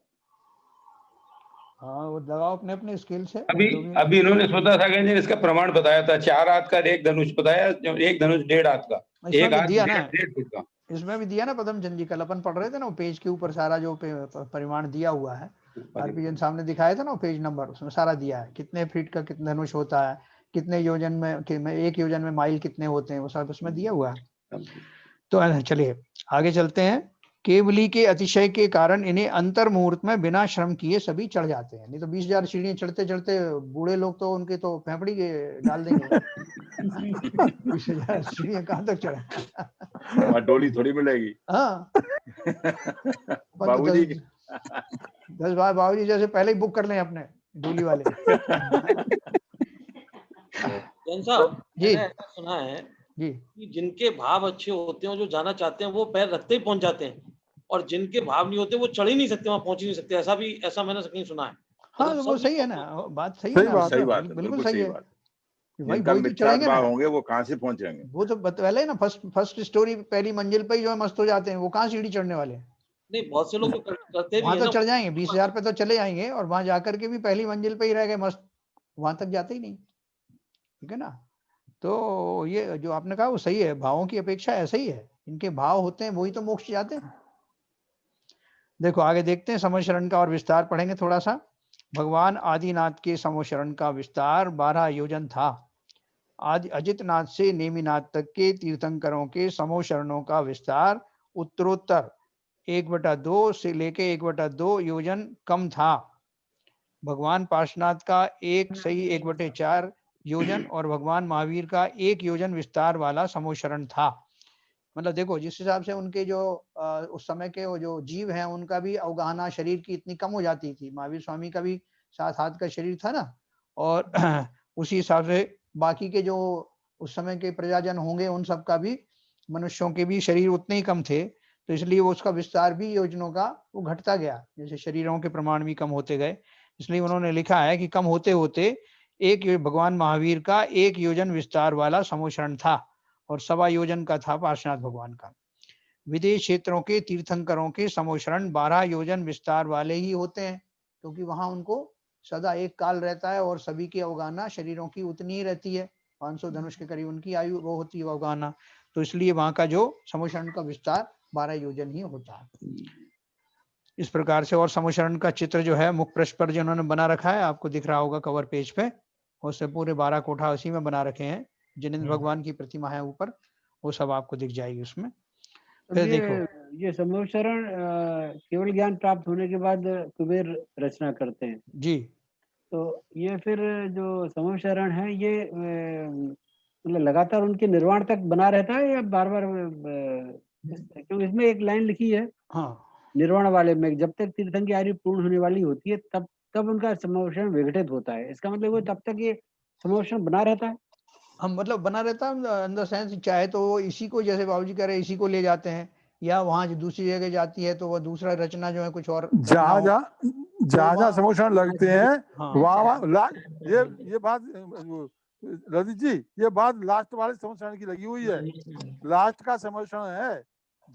हाँ वो लगाओ अपने अपने स्केल से। अभी इन्होंने स्वतः सागर जी ने इसका प्रमाण बताया था, 4 हाथ का एक धनुष बताया, एक धनुष 1.5 हाथ का, एक हाथ दिया ना 1.5 फुट का। इसमें भी दिया ना पदम चंद जी, कल अपन पढ़ रहे थे ना पेज के ऊपर सारा जो परिमाण दिया हुआ है, आरपीएन सामने दिखाया था ना पेज नंबर, उसमें सारा दिया है कितने फीट का कितना धनुष होता है, कितने योजन में, एक योजन में माइल कितने होते हैं, वो सब उसमें दिया हुआ है। तो चलिए आगे चलते हैं। केवली के अतिशय के कारण इन्हें अंतर मुहूर्त में बिना श्रम किए सभी चढ़ जाते हैं। नहीं तो 20,000 सीढ़ियां चढ़ते चढ़ते बूढ़े लोग तो उनके तो फेफड़ी के डाल देंगे। 20,000 सीढ़ियां कहाँ तक चढ़े, वहाँ डोली थोड़ी मिलेगी। हाँ बाबूजी 10 बार बाबूजी जैसे पहले ही बुक कर लें अपने डोली वाले। साहब जी सुना है जी कि जिनके भाव अच्छे होते हैं, जो जाना चाहते हैं वो पैर रखते ही पहुंच जाते हैं, और जिनके भाव नहीं होते वो चढ़ ही नहीं सकते, वहां पहुंच ही नहीं सकते। ऐसा मैंने कहीं सुना है। हाँ तो वो सही है ना, बात सही है ना, सही बात बिल्कुल सही है भाई, वही तो चढ़ेंगे ना, होंगे वो कहाँ से पहुंचेंगे। वो तो पहले ना फर्स्ट स्टोरी पहली मंजिल पे ही जो है मस्त हो जाते हैं, वो कहाँ सीढ़ी चढ़ने वाले हैं। नहीं, बहुत से लोग तो करते भी वहां हैं तो चढ़ जाएंगे, 20,000 पे तो चले जाएंगे, और वहां जाकर के भी पहली मंजिल पे ही रह गए मस्त, वहां तक जाते ही नहीं। ठीक है ना, तो ये जो आपने कहा वो सही है, भावों की अपेक्षा ऐसा ही है, इनके भाव होते हैं वही तो मोक्ष जाते हैं। देखो आगे देखते हैं, समोशरण का और विस्तार पढ़ेंगे थोड़ा सा। भगवान आदिनाथ के समोशरण का विस्तार 12 योजन था। आदि अजितनाथ से नेमिनाथ तक के तीर्थंकरों के समोशरणों का विस्तार उत्तरोत्तर 1/2 से लेके 1/2 योजन कम था। भगवान पार्श्वनाथ का 1/4 योजन और भगवान महावीर का 1 योजन विस्तार वाला समोशरण था। मतलब देखो जिस हिसाब से उनके जो उस समय के वो जो जीव हैं उनका भी अवगाहना शरीर की इतनी कम हो जाती थी। महावीर स्वामी का भी 7 हाथ का शरीर था ना, और उसी हिसाब से बाकी के जो उस समय के प्रजाजन होंगे उन सब का भी, मनुष्यों के भी शरीर उतने ही कम थे, तो इसलिए वो उसका विस्तार भी योजनों का वो घटता गया, जैसे शरीरों के प्रमाण भी कम होते गए। इसलिए उन्होंने लिखा है कि कम होते होते भगवान महावीर का 1 योजन विस्तार वाला समोशरण था, और 1.25 योजन का था पार्श्वनाथ भगवान का। विदेश क्षेत्रों के तीर्थंकरों के समोशरण 12 योजन विस्तार वाले ही होते हैं, क्योंकि वहां उनको सदा एक काल रहता है, और सभी की अवगाहना शरीरों की उतनी ही रहती है, 500 धनुष के करीब उनकी आयु वो होती है अवगाहना, तो इसलिए वहां का जो समोशरण का विस्तार 12 योजन ही होता है। इस प्रकार से, और समोशरण का चित्र जो है मुख पृष्ठ पर जिन्होंने बना रखा है, आपको दिख रहा होगा कवर पेज पे, उससे पूरे 12 कोठा उसी में बना रखे हैं, जिनेंद्र भगवान की प्रतिमा है ऊपर, वो सब आपको दिख जाएगी उसमें। फिर देखो ये समोशरण केवल ज्ञान प्राप्त होने के बाद कुबेर रचना करते हैं जी, तो ये फिर जो समोशरण है ये मतलब लगातार उनके निर्वाण तक बना रहता है या बार बार, क्योंकि इसमें एक लाइन लिखी है हाँ, निर्वाण वाले में, जब तक तीर्थंकर की आयु पूर्ण होने वाली होती है तब उनका समोशरण विघटित होता है। इसका मतलब वो तब तक ये समोशरण बना रहता है। हम मतलब बना रहता है अंदर सेंस, चाहे तो वो इसी को, जैसे बाबूजी कह रहे हैं, इसी को ले जाते हैं, या वहां जो दूसरी जगह जाती है तो वो दूसरा रचना जो है कुछ और, जहाँ समोशरण लगते हैं वहाँ ये बात रवि जी, ये बात लास्ट वाले समोशरण की लगी हुई है। लास्ट का समोशरण है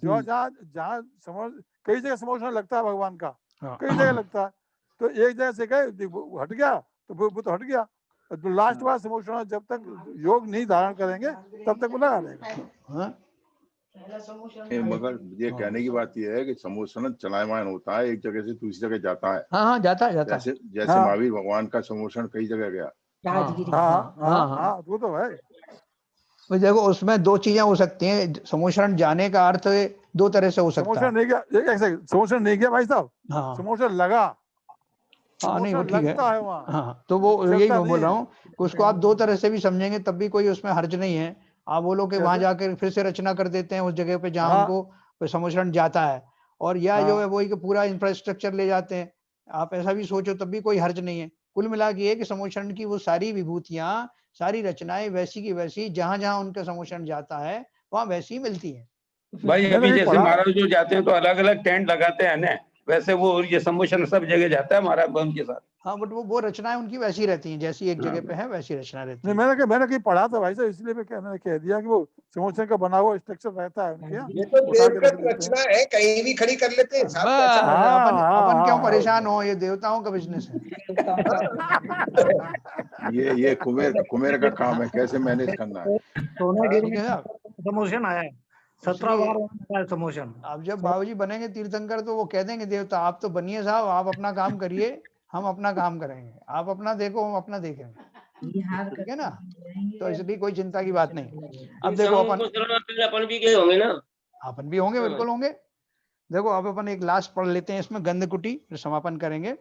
जो जहाँ कई जगह समोशरण लगता है भगवान का, कई जगह लगता है, तो एक जगह से गए हट गया तो वो तो हट गया, तो लास्ट वाला समोशरण जब तक योग नहीं धारण करेंगे तब तक वो लगा रहेगा। मगर ये कहने की बात यह है कि समोशरण चलायमान होता है, एक जगह से दूसरी जगह जाता है। हाँ जाता है। जैसे महावीर भगवान का समोशरण कई जगह गया। हाँ वो तो है। तो देखो उसमें 2 चीजें हो सकती हैं, समोशरण जाने का अर्थ 2 तरह से हो सकता है। समोशरण नहीं गया, एक सेकंड, समोशरण नहीं गया भाई साहब, समोशरण लगा। हाँ नहीं वो ठीक है, हाँ तो वो यही मैं बोल रहा हूँ, उसको आप 2 तरह से भी समझेंगे तब भी कोई उसमें हर्ज नहीं है। आप बोलो कि वहां जाकर फिर से रचना कर देते हैं उस जगह पे जहाँ उनको समोशरण जाता है, और या जो है वही पूरा इंफ्रास्ट्रक्चर ले जाते हैं, आप ऐसा भी सोचो तब भी कोई हर्ज नहीं है। कुल मिला के ये कि समोशरण की वो सारी विभूतियां, सारी रचनाएं वैसी की वैसी जहां जहां उनका समोशरण जाता है वहां वैसी ही मिलती है। भाई अभी जैसे महाराज जो जाते हैं तो अलग अलग टेंट लगाते हैं ना, वैसे वो ये सम्मोशन सब जगह जाता है हमारा उनके साथ। हाँ, बट वो रचनाएं उनकी वैसी रहती हैं, जैसी एक जगह पे है वैसी रचना रहती है। नहीं, मैंने कहीं पढ़ा था भाई साहब, इसलिए मैंने कह दिया कि वो समोसन का बना हुआ स्ट्रक्चर रहता है उनके यहाँ। ये तो देवगत रचना है, कहीं भी खड़ी कर लेते हैं साहब। अपन क्यों परेशान हो, ये देवताओं का बिजनेस है। ये कुमेर का काम है, कैसे मैनेज करना है। सोनागिरी में समोसन आया है 17 बार समोसन। अब जब बाबूजी बनेंगे तीर्थंकर तो वो कह देंगे देवता आप तो बनिए साहब, आप अपना काम करिए, हम अपना काम करेंगे, आप अपना देखो हम अपना देखेंगे, ठीक है ना। तो इसलिए कोई चिंता की बात नहीं। अब देखो अपन भी गए होंगे ना, अपन भी होंगे, बिल्कुल होंगे। देखो अब अपन एक लास्ट पढ़ लेते हैं इसमें गंधकुटी, फिर समापन करेंगे।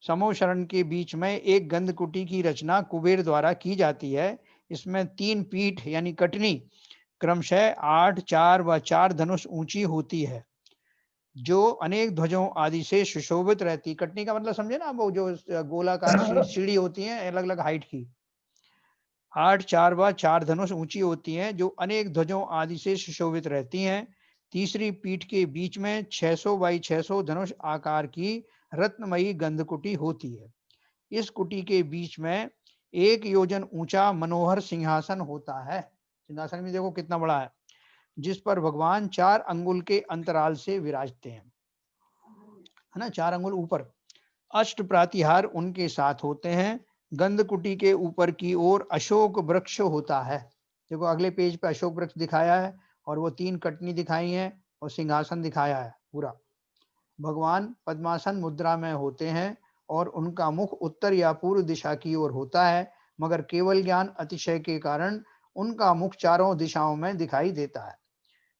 समूह शरण के बीच में एक गंधकुटी की रचना कुबेर द्वारा की जाती है। इसमें 3 पीठ यानी कटनी क्रमशः 8, 4 व 4 धनुष ऊंची होती है, जो अनेक ध्वजों आदि से सुशोभित रहती। कटनी का मतलब समझे ना, वो जो गोलाकार सीढ़ी होती है अलग अलग हाइट की। 8, 4 व 4 धनुष ऊंची होती हैं, जो अनेक ध्वजों आदि से सुशोभित रहती हैं। तीसरी पीठ के बीच में 600 बाई 600 धनुष आकार की रत्नमयी गंधकुटी होती है। इस कुटी के बीच में 1 योजन ऊंचा मनोहर सिंहासन होता है। सिंहासन भी देखो कितना बड़ा है, जिस पर भगवान 4 अंगुल के अंतराल से विराजते हैं, है ना, 4 अंगुल ऊपर। अष्ट प्रातिहार उनके साथ होते हैं। गंधकुटी के ऊपर की ओर अशोक वृक्ष होता है। देखो अगले पेज पे अशोक वृक्ष दिखाया है, और वो 3 कटनी दिखाई है, और सिंहासन दिखाया है पूरा। भगवान पद्मासन मुद्रा में होते हैं, और उनका मुख उत्तर या पूर्व दिशा की ओर होता है, मगर केवल ज्ञान अतिशय के कारण उनका मुख चारों दिशाओं में दिखाई देता है।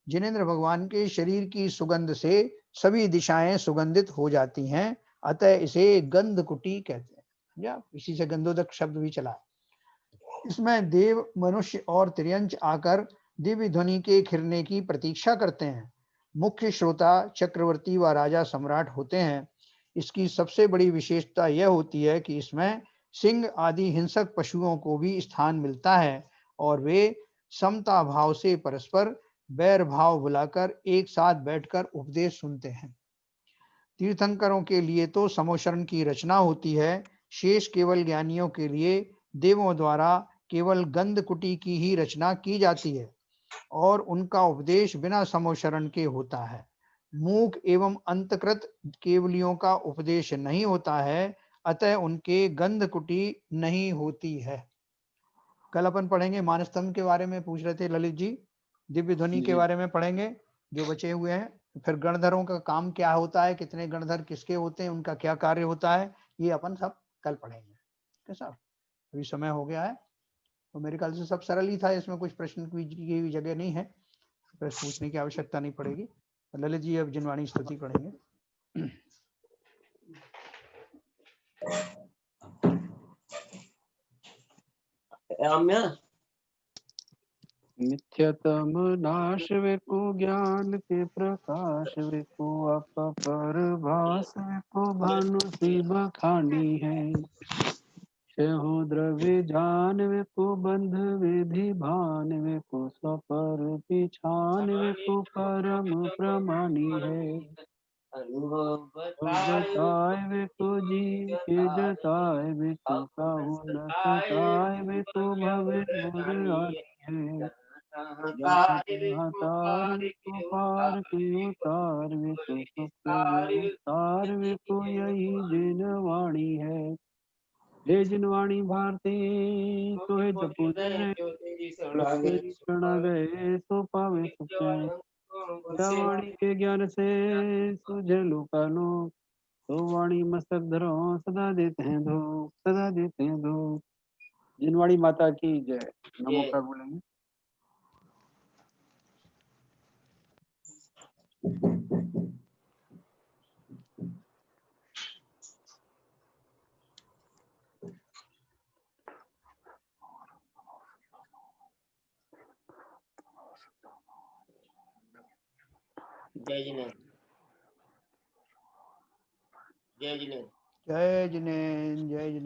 जिनेंद्र भगवान के शरीर की सुगंध से सभी दिशाएं सुगंधित हो जाती हैं, अतः इसे गंधकुटी कहते हैं। या इसी से गंधोदक शब्द भी चला। इसमें देव, मनुष्य और त्रियंच आकर दिव्य ध्वनि के खिरने की प्रतीक्षा करते हैं। मुख्य श्रोता चक्रवर्ती व राजा सम्राट होते हैं। इसकी सबसे बड़ी विशेषता यह होती है कि इसमें सिंह आदि हिंसक पशुओं को भी स्थान मिलता है, और वे समता भाव से परस्पर बैर भाव बुलाकर एक साथ बैठकर उपदेश सुनते हैं। तीर्थंकरों के लिए तो समोशरण की रचना होती है, शेष केवल ज्ञानियों के लिए देवों द्वारा केवल गंधकुटी की ही रचना की जाती है, और उनका उपदेश बिना समोशरण के होता है। मूक एवं अंतकृत केवलियों का उपदेश नहीं होता है, अतः उनके गंधकुटी नहीं होती है। कल अपन पढ़ेंगे मानस्तंभ के बारे में पूछ रहे थे ललित जी, दिव्य ध्वनि के बारे में पढ़ेंगे जो बचे हुए हैं। फिर गणधरों का काम क्या होता है, कितने गणधर किसके होते हैं, उनका क्या कार्य होता है, ये अपन सब कल पढ़ेंगे। कैसा, अभी समय हो गया है, तो मेरे ख्याल से सब सरल ही था, इसमें कुछ प्रश्न की जगह नहीं है, प्रश्न पूछने की आवश्यकता नहीं पड़ेगी। ललित जी अब जिनवाणी स्तुति पढ़ेंगे। नित्यतम नाश विको ज्ञान के प्रकाश विको अपर भास विको भानु सी बखानी है। छहो द्रव्य जान विको बंध विधि भान विको स्वपर पिछान विको परम प्रमाणी है। जताए विको जी के जताए विको काहू न सताए विको भवे गुर आनी है। तार विको पार के उतार विको उतार विको यही जिनवाणी है। हे जिनवाणी भारती तो है जपू शरण गए सो पावे सुख। वाणी के ज्ञान से सुझे लोकानो, तो वाणी मस्तक धरो सदा देते हैं धो, सदा देते हैं धो। जिनवाणी माता की जय। नमो का बोलेंगे। जय जिनेंद्र, जय जिनेंद्र, जय जिनेंद्र, जय जिनेंद्र।